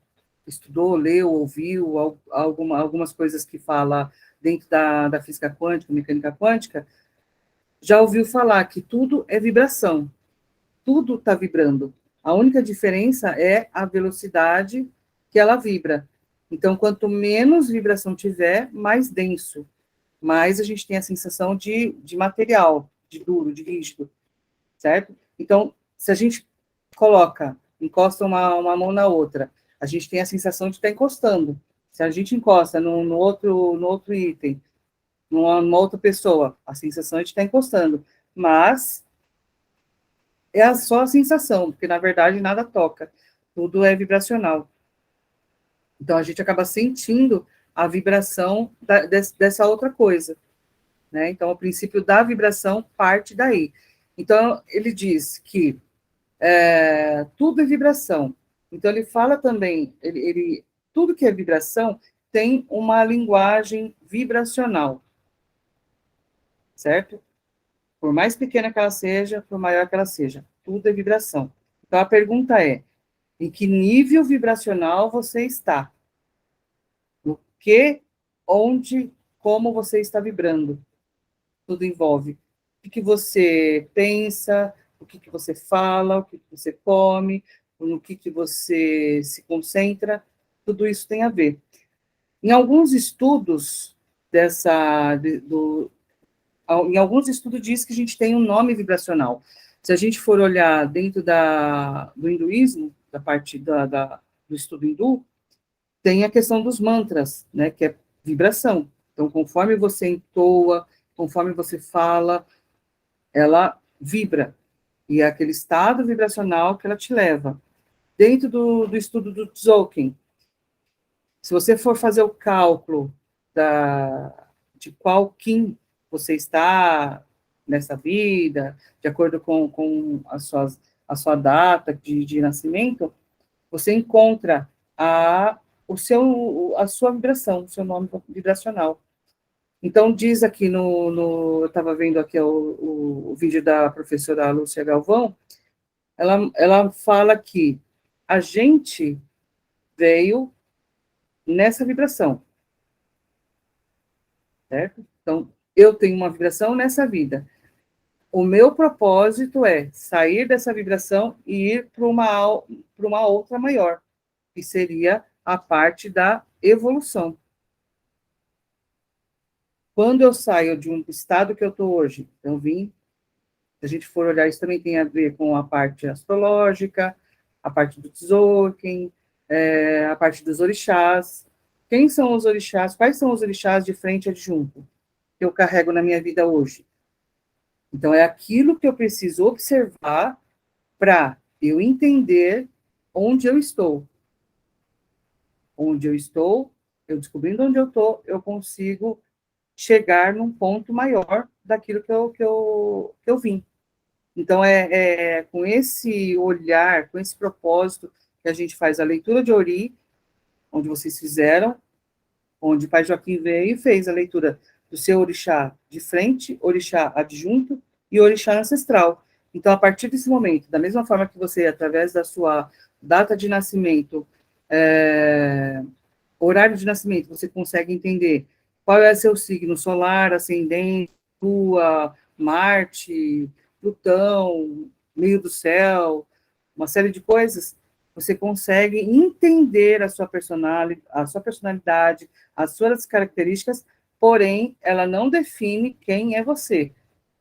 estudou, leu, ouviu algumas coisas que fala dentro da física quântica, mecânica quântica, já ouviu falar que tudo é vibração, tudo está vibrando. A única diferença é a velocidade que ela vibra. Então, quanto menos vibração tiver, mais denso, mais a gente tem a sensação de material, de duro, de rígido, certo? Então, se a gente encosta uma mão na outra, a gente tem a sensação de estar encostando. Se a gente encosta no outro item, numa outra pessoa, a sensação é de estar encostando. Mas é só a sensação, porque na verdade nada toca, tudo é vibracional. Então a gente acaba sentindo a vibração dessa outra coisa, né? Então o princípio da vibração parte daí. Então ele diz que tudo é vibração. Então ele fala também, tudo que é vibração tem uma linguagem vibracional, certo? Por mais pequena que ela seja, por maior que ela seja, tudo é vibração. Então a pergunta é: em que nível vibracional você está? No que, onde, como você está vibrando? Tudo envolve o que você pensa, o que você fala, o que você come, no que você se concentra, tudo isso tem a ver. Em alguns estudos em alguns estudos diz que a gente tem um nome vibracional. Se a gente for olhar dentro do hinduísmo, da parte do estudo hindu, tem a questão dos mantras, né, que é vibração. Então, conforme você entoa, conforme você fala, ela vibra. E é aquele estado vibracional que ela te leva. Dentro do estudo do Tzolk'in, se você for fazer o cálculo de qual Kim você está nessa vida, de acordo com a sua data de nascimento, você encontra a sua vibração, o seu nome vibracional. Então, diz aqui eu estava vendo aqui o vídeo da professora Lúcia Galvão, ela fala que a gente veio nessa vibração, certo? Então, eu tenho uma vibração nessa vida. O meu propósito é sair dessa vibração e ir para uma outra maior, que seria a parte da evolução. Quando eu saio de um estado que eu estou hoje, eu vim, se a gente for olhar, isso também tem a ver com a parte astrológica, a parte do Tzolk'in, a parte dos orixás. Quem são os orixás? Quais são os orixás de frente adjunto que eu carrego na minha vida hoje? Então, é aquilo que eu preciso observar para eu entender onde eu estou. Onde eu estou, eu descobrindo onde eu estou, eu consigo chegar num ponto maior daquilo que eu vim. Então, é com esse olhar, com esse propósito, que a gente faz a leitura de Ori, onde vocês fizeram, onde o Pai Joaquim veio e fez a leitura do seu orixá de frente, orixá adjunto e orixá ancestral. Então, a partir desse momento, da mesma forma que você, através da sua data de nascimento, horário de nascimento, você consegue entender qual é seu signo solar, ascendente, Lua, Marte, Plutão, meio do céu, uma série de coisas, você consegue entender a sua personalidade, as suas características, porém, ela não define quem é você,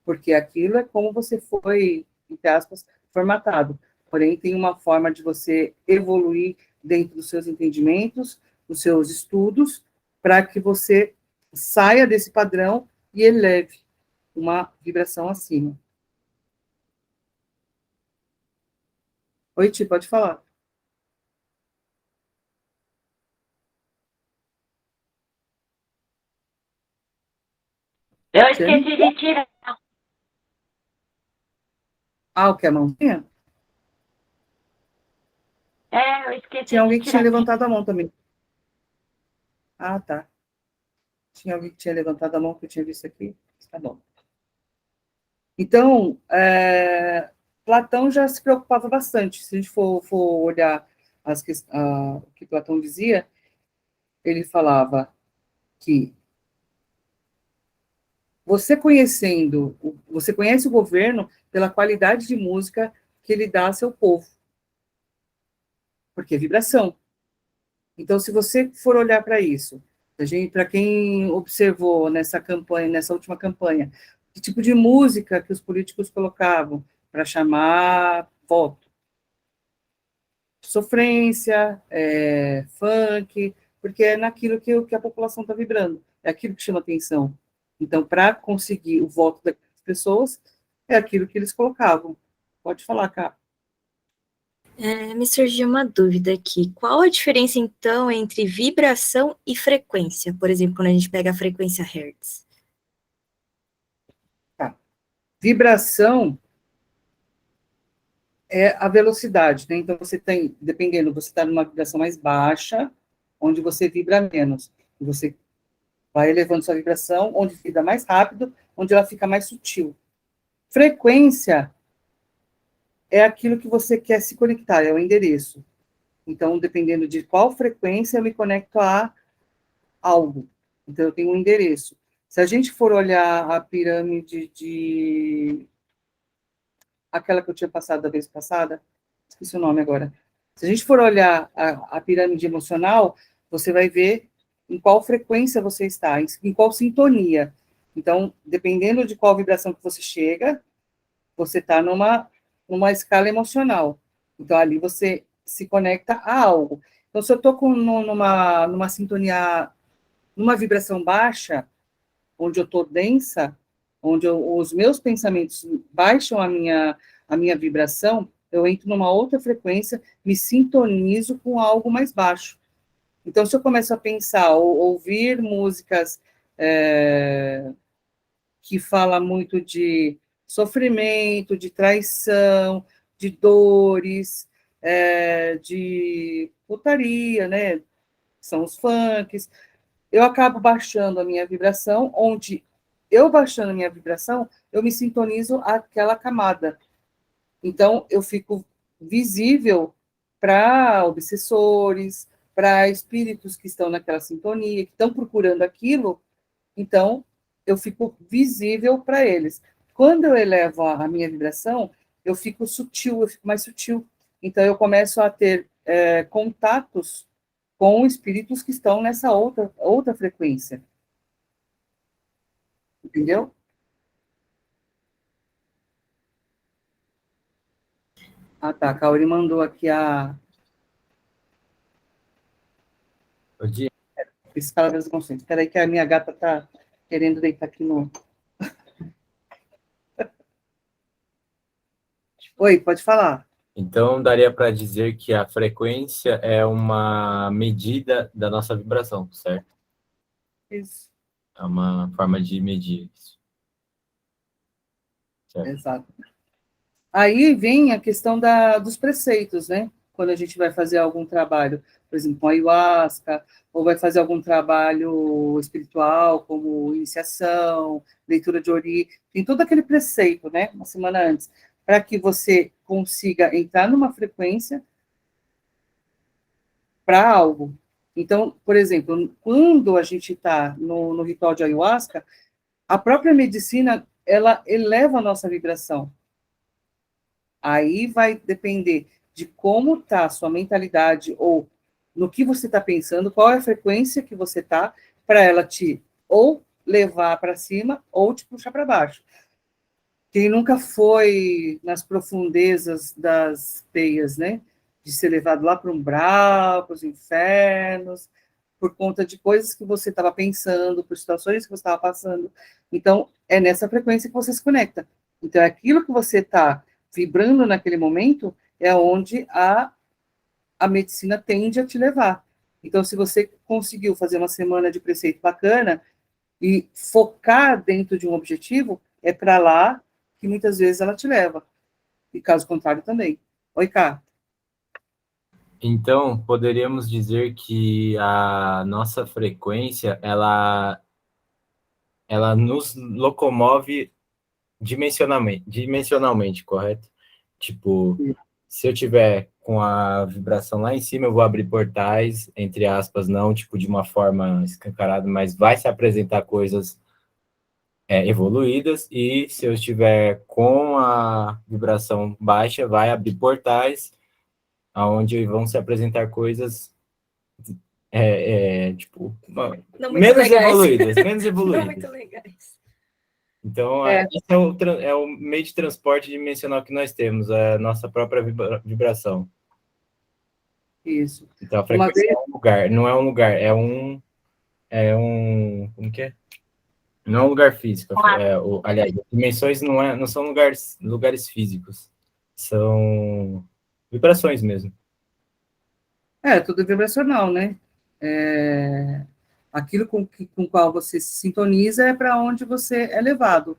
porque aquilo é como você foi, entre aspas, formatado. Porém, tem uma forma de você evoluir dentro dos seus entendimentos, dos seus estudos, para que você saia desse padrão e eleve uma vibração acima. Oi, Ti, pode falar. Eu esqueci de tirar. Ah, o que é a mãozinha? Eu esqueci Tinha alguém de que tinha tirar. levantado a mão também. Ah, tá. Tinha alguém que tinha levantado a mão que eu tinha visto aqui. Tá bom. Então, Platão já se preocupava bastante. Se a gente for olhar o que Platão dizia, ele falava que você conhece o governo pela qualidade de música que ele dá ao seu povo, porque é vibração. Então, se você for olhar para isso, para quem observou nessa campanha, nessa última campanha, que tipo de música que os políticos colocavam para chamar voto? Sofrência, funk, porque é naquilo que a população está vibrando, é aquilo que chama atenção. Então, para conseguir o voto das pessoas, é aquilo que eles colocavam. Pode falar, Cá. Me surgiu uma dúvida aqui. Qual a diferença, então, entre vibração e frequência? Por exemplo, quando a gente pega a frequência Hertz. Tá. Vibração é a velocidade, né? Então, você tem, dependendo, você está numa vibração mais baixa, onde você vibra menos. E você vai elevando sua vibração, onde vibra mais rápido, onde ela fica mais sutil. Frequência é aquilo que você quer se conectar, é o endereço. Então, dependendo de qual frequência, eu me conecto a algo. Então, eu tenho um endereço. Se a gente for olhar a pirâmide aquela que eu tinha passado da vez passada, esqueci o nome agora. Se a gente for olhar a pirâmide emocional, você vai ver em qual frequência você está, em qual sintonia. Então, dependendo de qual vibração que você chega, você está numa escala emocional. Então, ali você se conecta a algo. Então, se eu estou numa sintonia, numa vibração baixa, onde eu estou densa, onde os meus pensamentos baixam a minha vibração, eu entro numa outra frequência, me sintonizo com algo mais baixo. Então, se eu começo a pensar, ou ouvir músicas que falam muito de sofrimento, de traição, de dores, de putaria, né? São os funks, eu acabo baixando a minha vibração, onde eu baixando a minha vibração, eu me sintonizo àquela camada. Então, eu fico visível para obsessores, para espíritos que estão naquela sintonia, que estão procurando aquilo, então, eu fico visível para eles. Quando eu elevo a minha vibração, eu fico sutil, eu fico mais sutil. Então, eu começo a ter contatos com espíritos que estão nessa outra frequência. Entendeu? Ah, tá. A Kaori mandou aqui a O dia. escala das consciências. Espera aí que a minha gata está querendo deitar aqui no... Oi, pode falar. Então, daria para dizer que a frequência é uma medida da nossa vibração, certo? Isso. É uma forma de medir isso. Certo. Exato. Aí vem a questão dos preceitos, né? Quando a gente vai fazer algum trabalho, por exemplo, com ayahuasca, ou vai fazer algum trabalho espiritual, como iniciação, leitura de ori, tem todo aquele preceito, né? Uma semana antes, para que você consiga entrar numa frequência para algo. Então, por exemplo, quando a gente está no ritual de ayahuasca, a própria medicina, ela eleva a nossa vibração. Aí vai depender de como está a sua mentalidade ou no que você está pensando, qual é a frequência que você está, para ela te ou levar para cima ou te puxar para baixo. Quem nunca foi nas profundezas das teias, né? De ser levado lá para o umbral, para os infernos, por conta de coisas que você estava pensando, por situações que você estava passando. Então, é nessa frequência que você se conecta. Então, aquilo que você está vibrando naquele momento é onde a medicina tende a te levar. Então, se você conseguiu fazer uma semana de preceito bacana e focar dentro de um objetivo, é para lá que muitas vezes ela te leva. E caso contrário também. Oi, Cá. Então, poderíamos dizer que a nossa frequência, ela nos locomove dimensionalmente, correto? Tipo, se eu tiver com a vibração lá em cima, eu vou abrir portais, entre aspas, não tipo de uma forma escancarada, mas vai se apresentar coisas evoluídas, e se eu estiver com a vibração baixa, vai abrir portais aonde vão se apresentar coisas tipo, Não muito menos legais. evoluídas, Não muito legais. Então, É. esse é o meio de transporte dimensional que nós temos, a nossa própria vibração. Isso. Então, a Uma frequência vez, é um lugar, não é um lugar, como que é? Não é um lugar físico. Aliás, as dimensões não são lugares físicos, são vibrações mesmo. tudo vibracional, né? Aquilo com o qual você se sintoniza é para onde você é levado.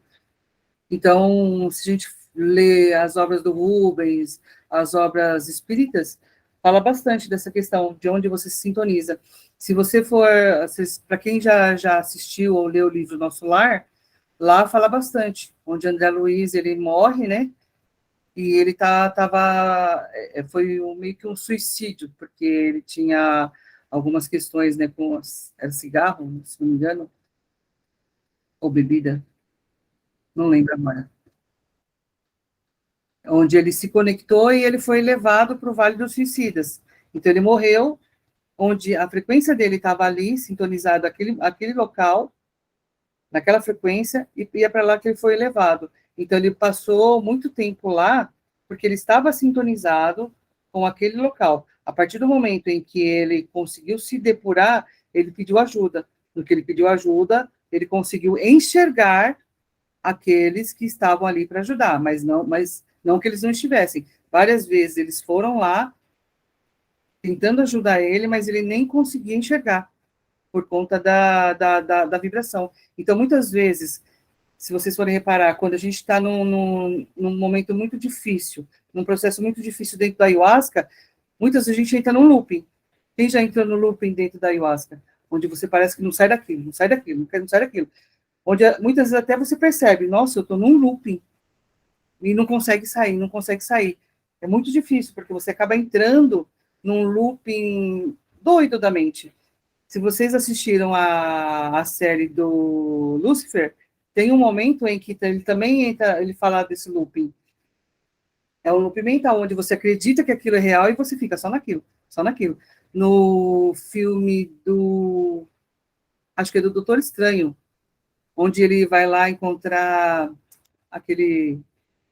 Então, se a gente lê as obras do Rubens, as obras espíritas, fala bastante dessa questão de onde você se sintoniza. Se você for, para quem já assistiu ou leu o livro Nosso Lar, lá fala bastante, onde André Luiz, ele morre, né? E ele foi meio que um suicídio, porque ele tinha algumas questões, né, com era cigarro, se não me engano, ou bebida, não lembro agora. Onde ele se conectou e ele foi levado para o Vale dos Suicidas. Então, ele morreu, onde a frequência dele estava ali, sintonizado aquele local, naquela frequência, e ia para lá que ele foi levado. Então, ele passou muito tempo lá, porque ele estava sintonizado com aquele local. A partir do momento em que ele conseguiu se depurar, ele pediu ajuda. No que ele pediu ajuda, ele conseguiu enxergar aqueles que estavam ali para ajudar, mas não que eles não estivessem. Várias vezes eles foram lá tentando ajudar ele, mas ele nem conseguia enxergar por conta da vibração. Então, muitas vezes, se vocês forem reparar, quando a gente está num momento muito difícil, num processo muito difícil dentro da ayahuasca, muitas vezes a gente entra num looping. Quem já entrou no looping dentro da ayahuasca? Onde você parece que não sai daquilo, não sai daquilo, não sai daquilo. Onde muitas vezes até você percebe, nossa, eu estou num looping, e não consegue sair, não consegue sair. É muito difícil, porque você acaba entrando num looping doido da mente. Se vocês assistiram a série do Lucifer, tem um momento em que ele também entra, ele fala desse looping. É um looping mental, onde você acredita que aquilo é real e você fica só naquilo, só naquilo. No filme acho que é do Doutor Estranho, onde ele vai lá encontrar aquele...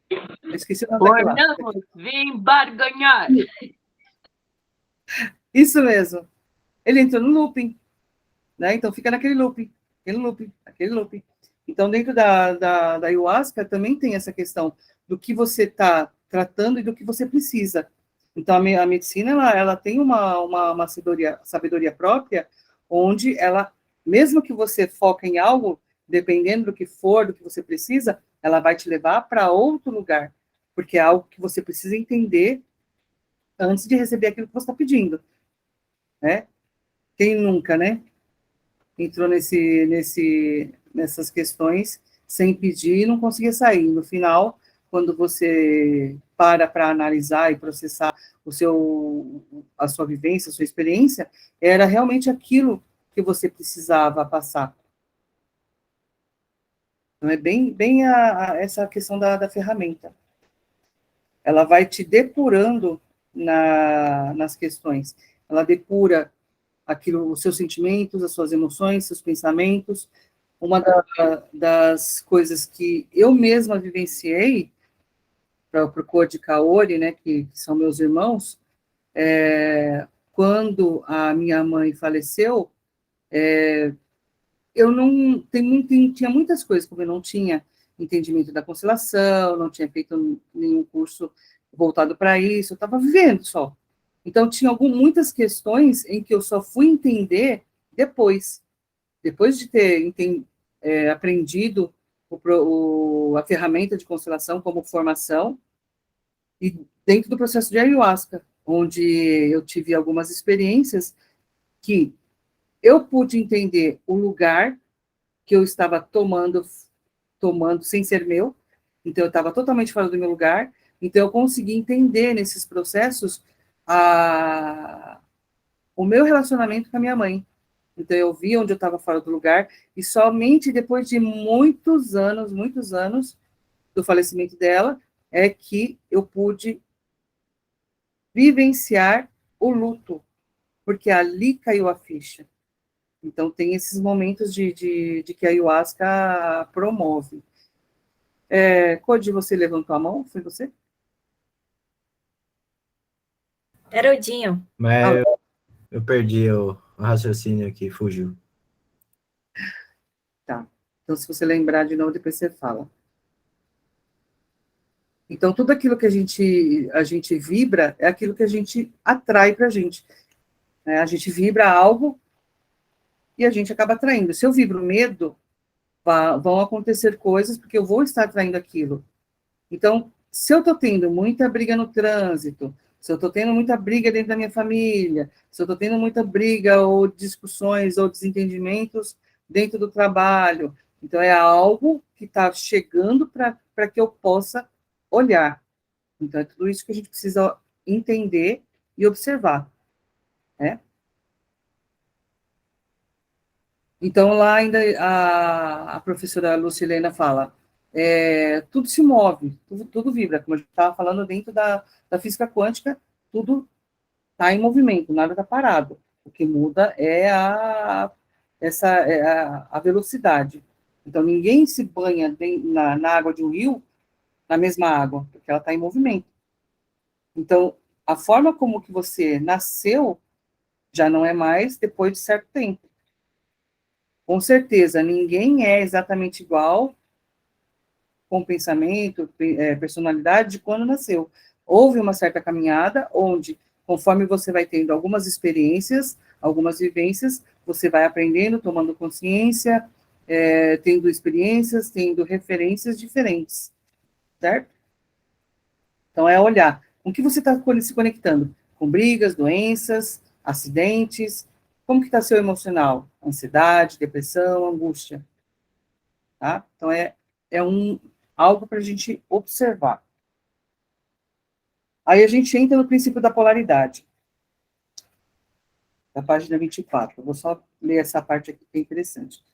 Eu esqueci o nome daquele lá. Ornamos, vim barganhar. Isso mesmo. Ele entrou no looping, né? Então fica naquele looping, aquele looping, aquele looping. Então, dentro da ayahuasca também tem essa questão do que você está tratando e do que você precisa. Então, a medicina, ela tem uma sabedoria própria, onde ela, mesmo que você foque em algo, dependendo do que for, do que você precisa, ela vai te levar para outro lugar, porque é algo que você precisa entender antes de receber aquilo que você está pedindo, né? Quem nunca, né? Entrou nessas questões sem pedir e não conseguia sair. No final, quando você para analisar e processar a sua vivência, a sua experiência, era realmente aquilo que você precisava passar. Então, é bem essa questão da ferramenta. ela vai te depurando nas questões. Ela depura aquilo, os seus sentimentos, as suas emoções, seus pensamentos. Uma das coisas que eu mesma vivenciei para o Code Kaori, né, que são meus irmãos, quando a minha mãe faleceu, eu não tinha muitas coisas, como eu não tinha entendimento da constelação, não tinha feito nenhum curso voltado para isso, eu estava vivendo só. Então, tinha muitas questões em que eu só fui entender depois de ter aprendido a ferramenta de constelação como formação, e dentro do processo de ayahuasca, onde eu tive algumas experiências que eu pude entender o lugar que eu estava tomando sem ser meu, então eu estava totalmente fora do meu lugar, então eu consegui entender nesses processos o meu relacionamento com a minha mãe. Então eu vi onde eu estava fora do lugar, e somente depois de muitos anos do falecimento dela, é que eu pude vivenciar o luto, porque ali caiu a ficha. Então, tem esses momentos de que a ayahuasca promove. Code, você levantou a mão? Foi você? Era o Dinho. Mas eu perdi o raciocínio aqui, fugiu. Tá. Então, se você lembrar de novo, depois você fala. Então, tudo aquilo que a gente vibra é aquilo que a gente atrai para a gente. Né? A gente vibra algo e a gente acaba atraindo. Se eu vibro medo, vão acontecer coisas porque eu vou estar atraindo aquilo. Então, se eu estou tendo muita briga no trânsito, se eu estou tendo muita briga dentro da minha família, se eu estou tendo muita briga ou discussões ou desentendimentos dentro do trabalho, então é algo que está chegando para que eu possa olhar. Então, é tudo isso que a gente precisa entender e observar, né? Então, lá ainda a professora Lucilena fala, tudo se move, tudo vibra, como a gente estava falando dentro da física quântica, tudo está em movimento, nada está parado. O que muda é a velocidade. Então, ninguém se banha na água de um rio, na mesma água, porque ela está em movimento. Então, a forma como que você nasceu já não é mais depois de certo tempo. Com certeza, ninguém é exatamente igual com pensamento, personalidade de quando nasceu. Houve uma certa caminhada onde, conforme você vai tendo algumas experiências, algumas vivências, você vai aprendendo, tomando consciência, tendo experiências, tendo referências diferentes, certo? Então, é olhar com que você está se conectando, com brigas, doenças, acidentes, como que está seu emocional? Ansiedade, depressão, angústia. Tá? Então, algo para a gente observar. Aí a gente entra no princípio da polaridade, da página 24. Eu vou só ler essa parte aqui que é interessante.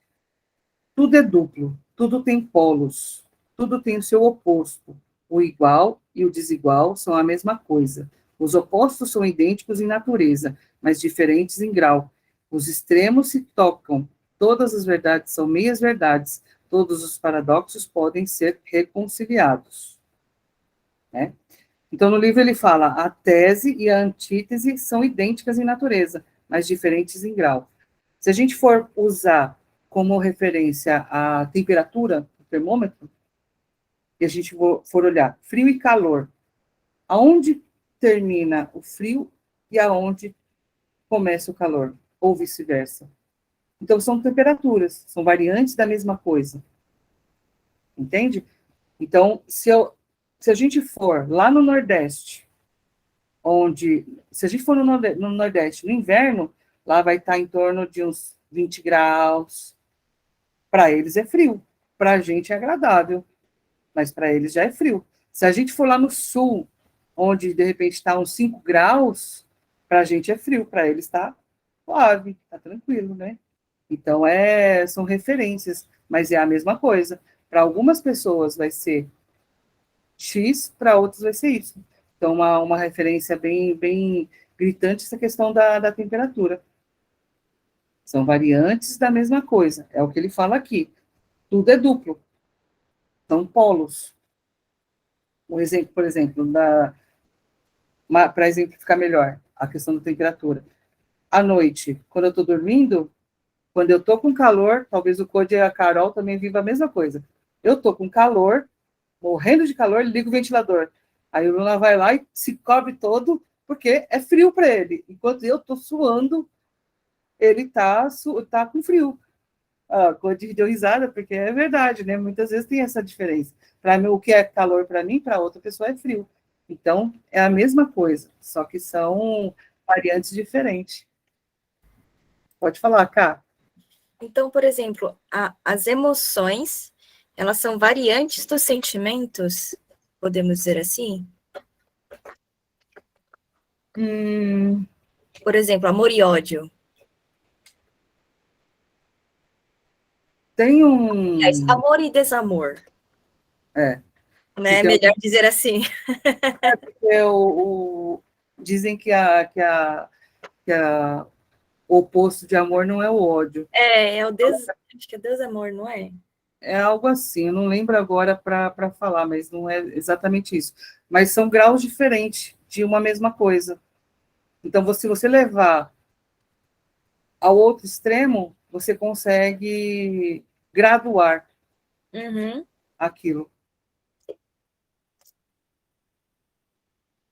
Tudo é duplo, tudo tem polos, tudo tem o seu oposto. O igual e o desigual são a mesma coisa. Os opostos são idênticos em natureza, mas diferentes em grau. Os extremos se tocam, todas as verdades são meias verdades, todos os paradoxos podem ser reconciliados. Né? Então, no livro ele fala, a tese e a antítese são idênticas em natureza, mas diferentes em grau. Se a gente for usar como referência a temperatura do termômetro, e a gente for olhar frio e calor, aonde termina o frio e aonde começa o calor, ou vice-versa. Então, são temperaturas, são variantes da mesma coisa. Entende? Então, se a gente for lá no Nordeste, se a gente for no Nordeste, no inverno, lá vai estar em torno de uns 20 graus. Para eles é frio, para a gente é agradável, mas para eles já é frio. Se a gente for lá no Sul, onde de repente está uns 5 graus, para a gente é frio, para eles está suave, está tranquilo, né? Então, são referências, mas é a mesma coisa. Para algumas pessoas vai ser X, para outros vai ser Y. Então, uma referência bem gritante essa questão da temperatura. São variantes da mesma coisa, é o que ele fala aqui. Tudo é duplo. São polos. Um exemplo, por exemplo, para exemplificar melhor a questão da temperatura. À noite, quando eu estou dormindo, quando eu estou com calor, talvez o Code e a Carol também vivam a mesma coisa. Eu estou com calor, morrendo de calor, ligo o ventilador. Aí o Luna vai lá e se cobre todo, porque é frio para ele. Enquanto eu estou suando, ele tá com frio. Ah, Code deu risada, porque é verdade, né? Muitas vezes tem essa diferença. Para mim, o que é calor para mim, para outra pessoa é frio. Então, é a mesma coisa, só que são variantes diferentes. Pode falar, Cá. Então, por exemplo, as emoções, elas são variantes dos sentimentos, podemos dizer assim? Por exemplo, amor e ódio. Tem um... Aliás, amor e desamor. É. Né? Então, Melhor dizer assim. Dizem que o oposto de amor não é o ódio. Acho que é desamor, não é? É algo assim, eu não lembro agora para falar, mas não é exatamente isso. Mas são graus diferentes de uma mesma coisa. Então, se você levar ao outro extremo, você consegue graduar aquilo.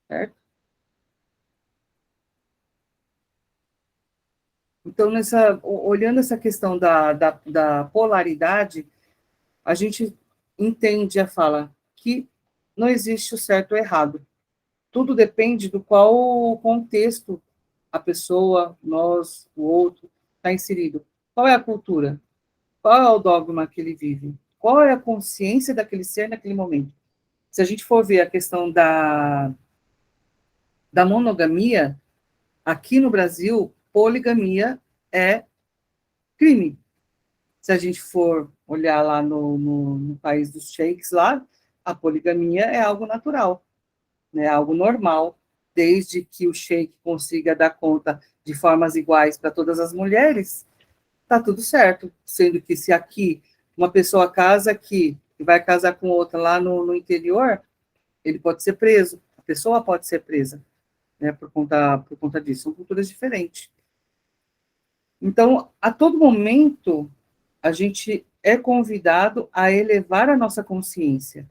Certo? Então, olhando essa questão da polaridade, a gente entende a fala que não existe o certo ou errado. Tudo depende do qual contexto a pessoa, nós, o outro, está inserido. Qual é a cultura? Qual é o dogma que ele vive? Qual é a consciência daquele ser naquele momento? Se a gente for ver a questão da monogamia, aqui no Brasil, poligamia é crime. Se a gente for olhar lá no país dos sheiks lá, a poligamia é algo natural, né, algo normal, desde que o sheik consiga dar conta de formas iguais para todas as mulheres, tá tudo certo. Sendo que se aqui uma pessoa casa aqui e vai casar com outra lá no interior, ele pode ser preso, a pessoa pode ser presa, né, por conta disso. São culturas diferentes. Então, a todo momento, a gente é convidado a elevar a nossa consciência.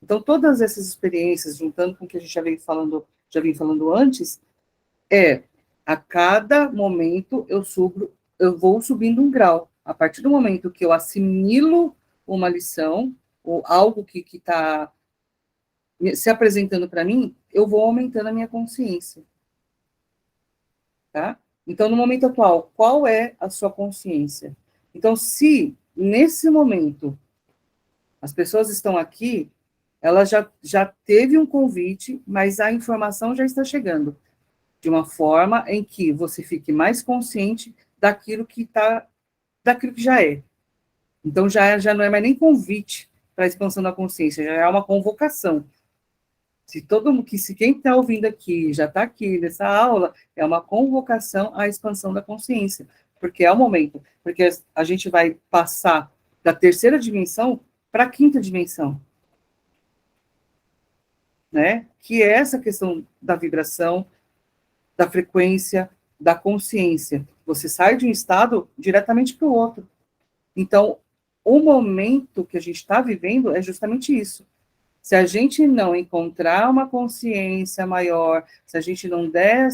Então, todas essas experiências, juntando com o que a gente já vem falando antes, a cada momento eu vou subindo um grau. A partir do momento que eu assimilo uma lição, ou algo que está se apresentando para mim, eu vou aumentando a minha consciência. Tá? Então, no momento atual, qual é a sua consciência? Então, se nesse momento as pessoas estão aqui, ela já teve um convite, mas a informação já está chegando de uma forma em que você fique mais consciente daquilo que já é. Então, já não é mais nem convite para a expansão da consciência, já é uma convocação. Se quem está ouvindo aqui já está aqui nessa aula, é uma convocação à expansão da consciência, porque é o momento, porque a gente vai passar da terceira dimensão para a quinta dimensão, né? Que é essa questão da vibração, da frequência, da consciência. Você sai de um estado diretamente para o outro. Então, o momento que a gente está vivendo é justamente isso. Se a gente não encontrar uma consciência maior, se a gente não der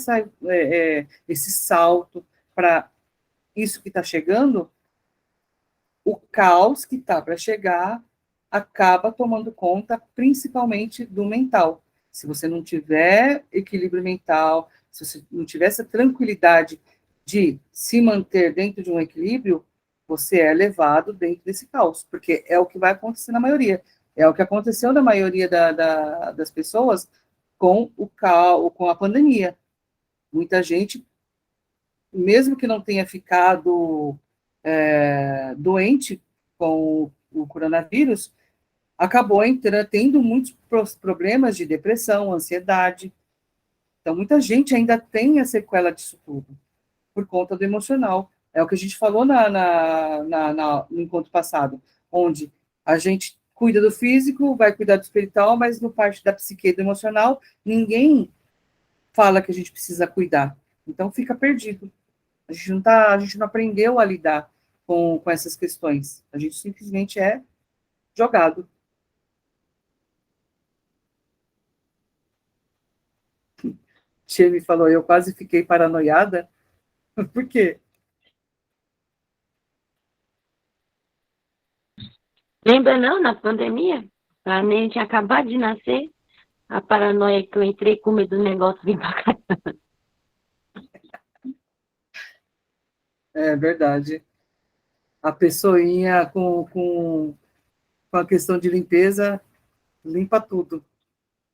esse salto para isso que está chegando, o caos que está para chegar acaba tomando conta principalmente do mental. Se você não tiver equilíbrio mental, se você não tiver essa tranquilidade de se manter dentro de um equilíbrio, você é levado dentro desse caos, porque é o que vai acontecer na maioria. É o que aconteceu na maioria das pessoas com com a pandemia. Muita gente, mesmo que não tenha ficado doente com o coronavírus, acabou tendo muitos problemas de depressão, ansiedade. Então, muita gente ainda tem a sequela disso tudo, por conta do emocional. É o que a gente falou no encontro passado, onde a gente cuida do físico, vai cuidar do espiritual, mas no parte da psique e do emocional, ninguém fala que a gente precisa cuidar. Então, fica perdido. A gente não aprendeu a lidar com essas questões. A gente simplesmente é jogado. Tia me falou, eu quase fiquei paranoiada. Por quê? Lembra não, na pandemia? A neném tinha acabado de nascer, a paranoia que eu entrei com medo do negócio vir pra cá. É verdade. A pessoinha com a questão de limpeza, limpa tudo.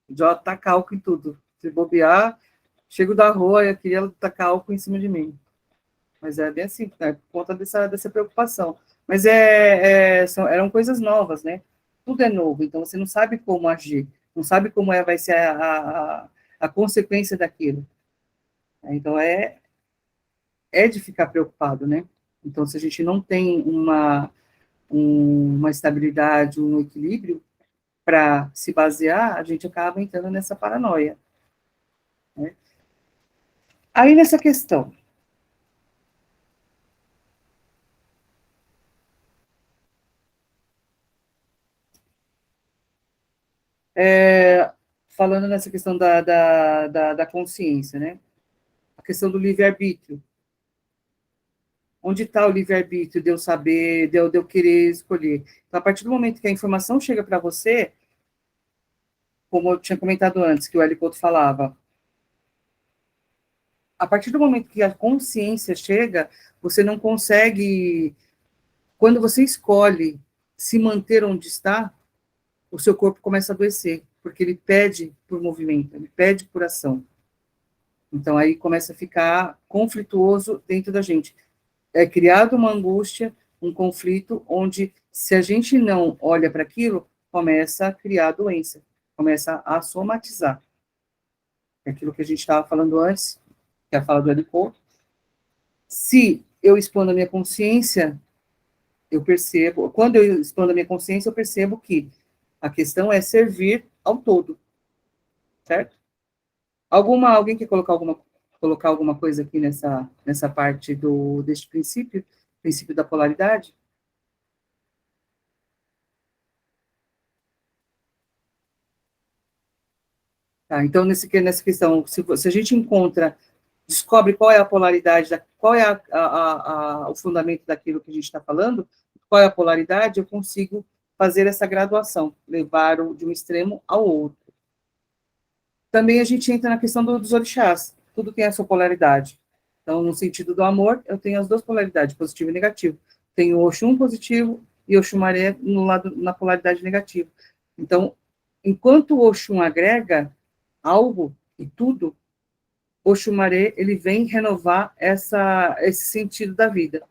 Já taca álcool em tudo. Se bobear, chego da rua e aqui ela taca álcool em cima de mim. Mas é bem assim, né, por conta dessa preocupação. Mas eram coisas novas, né? Tudo é novo, então você não sabe como agir, não sabe como vai ser a consequência daquilo. Então é de ficar preocupado, né? Então, se a gente não tem uma estabilidade, um equilíbrio para se basear, a gente acaba entrando nessa paranoia. Né? Aí, nessa questão, falando nessa questão da consciência, né? A questão do livre-arbítrio. Onde está o livre-arbítrio de eu saber, de eu querer escolher? Então, a partir do momento que a informação chega para você, como eu tinha comentado antes, que o Hélio Couto falava, a partir do momento que a consciência chega, você não consegue, quando você escolhe se manter onde está, o seu corpo começa a adoecer, porque ele pede por movimento, ele pede por ação. Então, aí começa a ficar conflituoso dentro da gente. É criado uma angústia, um conflito, onde, se a gente não olha para aquilo, começa a criar doença, começa a somatizar. É aquilo que a gente estava falando antes, que é a fala do Hélio. Se eu expando a minha consciência, eu percebo, quando eu expando a minha consciência, eu percebo que a questão é servir ao todo, certo? Alguém quer colocar alguma coisa aqui nessa parte deste princípio da polaridade? Tá, então, nessa questão, se a gente descobre qual é a polaridade, qual é o fundamento daquilo que a gente está falando, qual é a polaridade, eu consigo fazer essa graduação, levar de um extremo ao outro. Também a gente entra na questão dos orixás, tudo tem a sua polaridade. Então, no sentido do amor, eu tenho as duas polaridades, positivo e negativo. Tenho o Oxum positivo e o Oxumaré na polaridade negativa. Então, enquanto o Oxum agrega algo e tudo, o Oxumaré, ele vem renovar esse sentido da vida.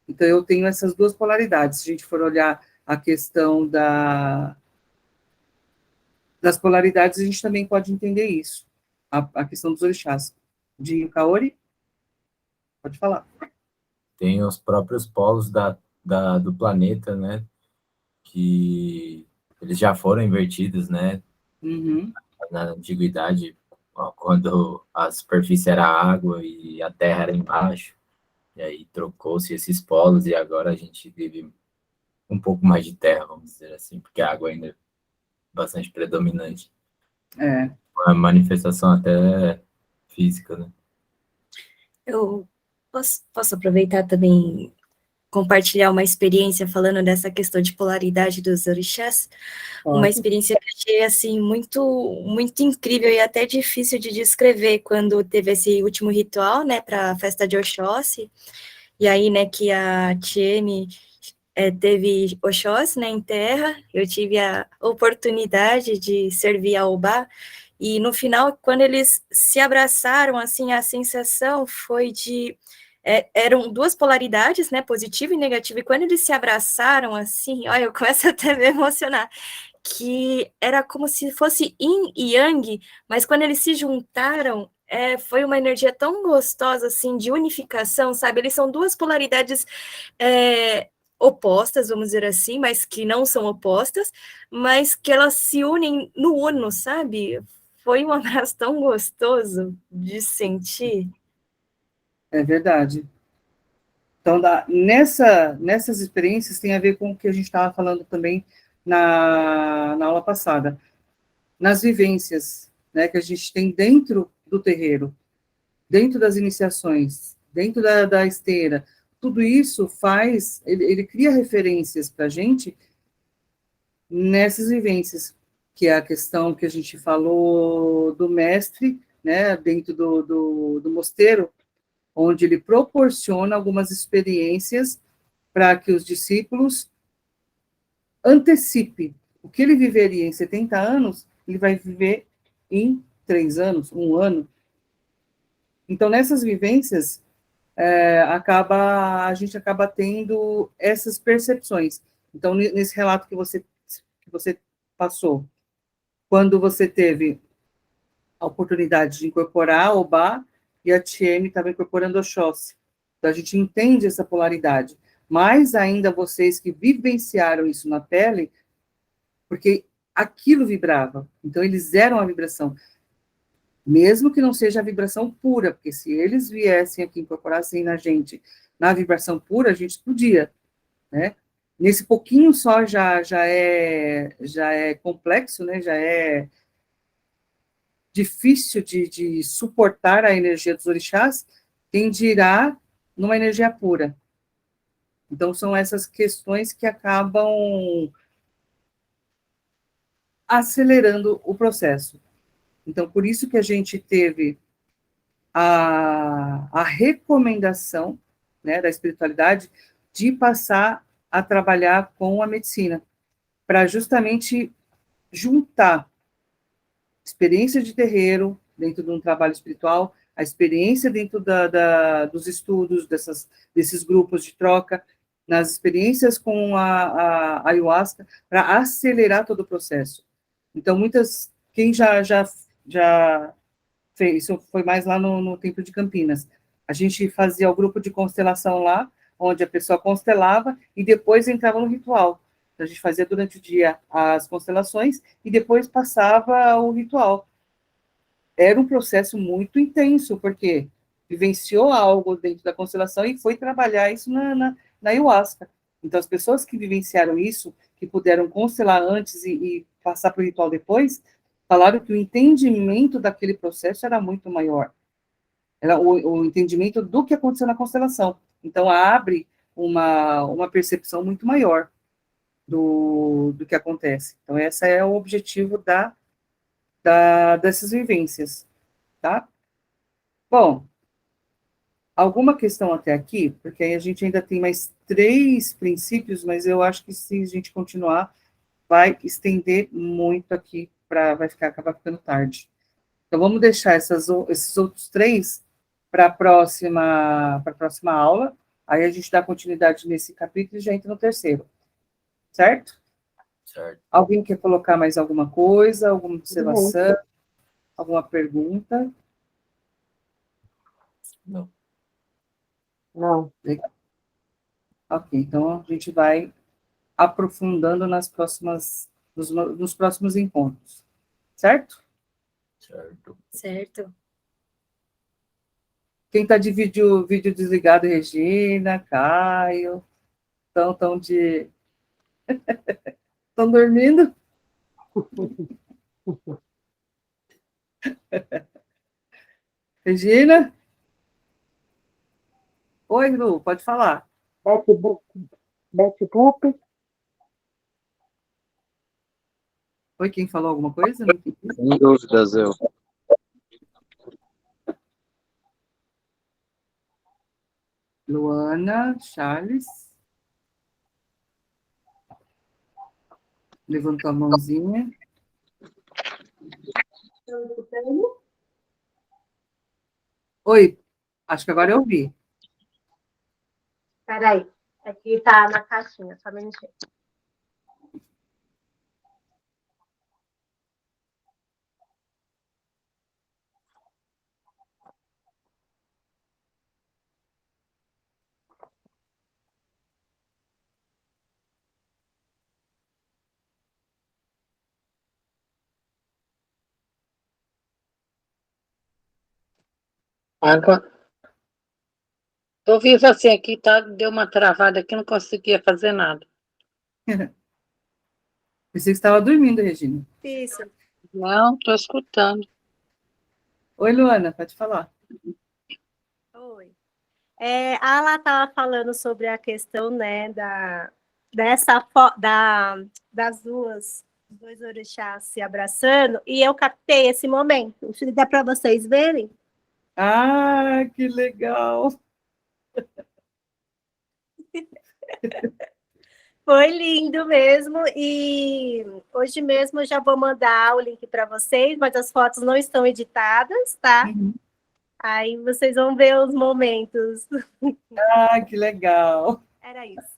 Então, eu tenho essas duas polaridades. Se a gente for olhar a questão das polaridades, a gente também pode entender isso. A questão dos orixás. De Kaori? Pode falar. Tem os próprios polos do planeta, né? Que eles já foram invertidos, né? Uhum. Na antiguidade, quando a superfície era água e a terra era embaixo. E aí trocou-se esses polos e agora a gente vive um pouco mais de terra, vamos dizer assim, porque a água ainda é bastante predominante. É. Uma manifestação até física, né? Eu posso aproveitar também, compartilhar uma experiência falando dessa questão de polaridade dos orixás? Pode. Uma experiência que eu achei, assim, muito, muito incrível e até difícil de descrever, quando teve esse último ritual, né, para a festa de Oxóssi, e aí, né, que a Tieme teve Oxóssi, né, em terra, eu tive a oportunidade de servir a Obá, e no final, quando eles se abraçaram, assim, a sensação foi de eram duas polaridades, né, positiva e negativa, e quando eles se abraçaram, assim, olha, eu começo até a me emocionar, que era como se fosse yin e yang, mas quando eles se juntaram, foi uma energia tão gostosa, assim, de unificação, sabe? Eles são duas polaridades opostas, vamos dizer assim, mas que não são opostas, mas que elas se unem no uno, sabe? Foi um abraço tão gostoso de sentir. É verdade. Então, nessas experiências tem a ver com o que a gente estava falando também na aula passada. Nas vivências, né, que a gente tem dentro do terreiro, dentro das iniciações, dentro da esteira, tudo isso faz, ele cria referências para a gente nessas vivências, que é a questão que a gente falou do mestre, né, dentro do mosteiro, onde ele proporciona algumas experiências para que os discípulos antecipem o que ele viveria em 70 anos, ele vai viver em 3 anos, 1 ano. Então, nessas vivências, a gente acaba tendo essas percepções. Então, nesse relato que você passou, quando você teve a oportunidade de incorporar o Obá, e a TM estava incorporando o Oxóssi. Então, a gente entende essa polaridade. Mais ainda vocês que vivenciaram isso na pele, porque aquilo vibrava. Então, eles eram a vibração. Mesmo que não seja a vibração pura, porque se eles viessem aqui, incorporassem na gente, na vibração pura, a gente explodia, né? Nesse pouquinho só já é complexo, né? Já é difícil de suportar a energia dos orixás, quem dirá numa energia pura. Então, são essas questões que acabam acelerando o processo. Então, por isso que a gente teve a recomendação, né, da espiritualidade de passar a trabalhar com a medicina, para justamente juntar experiência de terreiro dentro de um trabalho espiritual, a experiência dentro dos estudos, desses grupos de troca, nas experiências com a ayahuasca, para acelerar todo o processo. Então, quem já fez, isso foi mais lá no Templo de Campinas, a gente fazia o grupo de constelação lá, onde a pessoa constelava e depois entrava no ritual. Então, a gente fazia durante o dia as constelações e depois passava o ritual. Era um processo muito intenso, porque vivenciou algo dentro da constelação e foi trabalhar isso na ayahuasca. Então, as pessoas que vivenciaram isso, que puderam constelar antes e passar para o ritual depois, falaram que o entendimento daquele processo era muito maior. Era o entendimento do que aconteceu na constelação. Então, abre uma percepção muito maior do que acontece. Então, esse é o objetivo dessas vivências, tá? Bom, alguma questão até aqui? Porque aí a gente ainda tem mais 3 princípios, mas eu acho que se a gente continuar, vai estender muito aqui, acabar ficando tarde. Então, vamos deixar esses outros 3 para a próxima aula, aí a gente dá continuidade nesse capítulo e já entra no terceiro. Certo? Certo. Alguém quer colocar mais alguma coisa, alguma observação, alguma pergunta? Não. Não. Ok, então a gente vai aprofundando nos próximos encontros. Certo? Certo. Certo. Quem está de vídeo desligado, Regina, Caio, estão dormindo? Regina? Oi, Lu, pode falar. Betty Boop. Oi, quem falou alguma coisa? Não entendi. Sem dúvidas, eu. Luana, Charles. Levantou a mãozinha. Oi, acho que agora eu ouvi. Peraí, aqui tá na caixinha, só um minutinho. Agora, tô vindo assim aqui, tá? Deu uma travada aqui, não conseguia fazer nada. Pensei que você estava dormindo, Regina. Isso. Não, tô escutando. Oi, Luana, pode falar. Oi. A Ala estava falando sobre a questão, né, das dos dois orixás se abraçando, e eu captei esse momento. Dá para vocês verem? Ah, que legal! Foi lindo mesmo, e hoje mesmo eu já vou mandar o link para vocês, mas as fotos não estão editadas, tá? Uhum. Aí vocês vão ver os momentos. Ah, que legal! Era isso.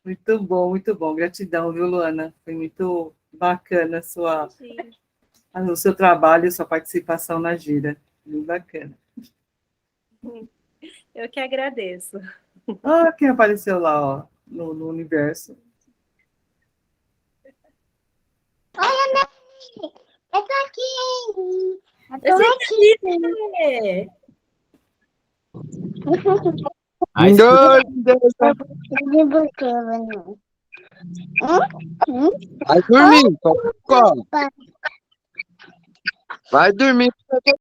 Muito bom, muito bom. Gratidão, viu, Luana? Foi muito bacana o seu trabalho e sua participação na gira. Muito bacana. Eu que agradeço. Ah, quem apareceu lá, ó, no universo. Oi, Anani! Eu tô aqui! Eu tô Eu aqui! Ah, escuta, Vai dormir, Cocó. Vai dormir.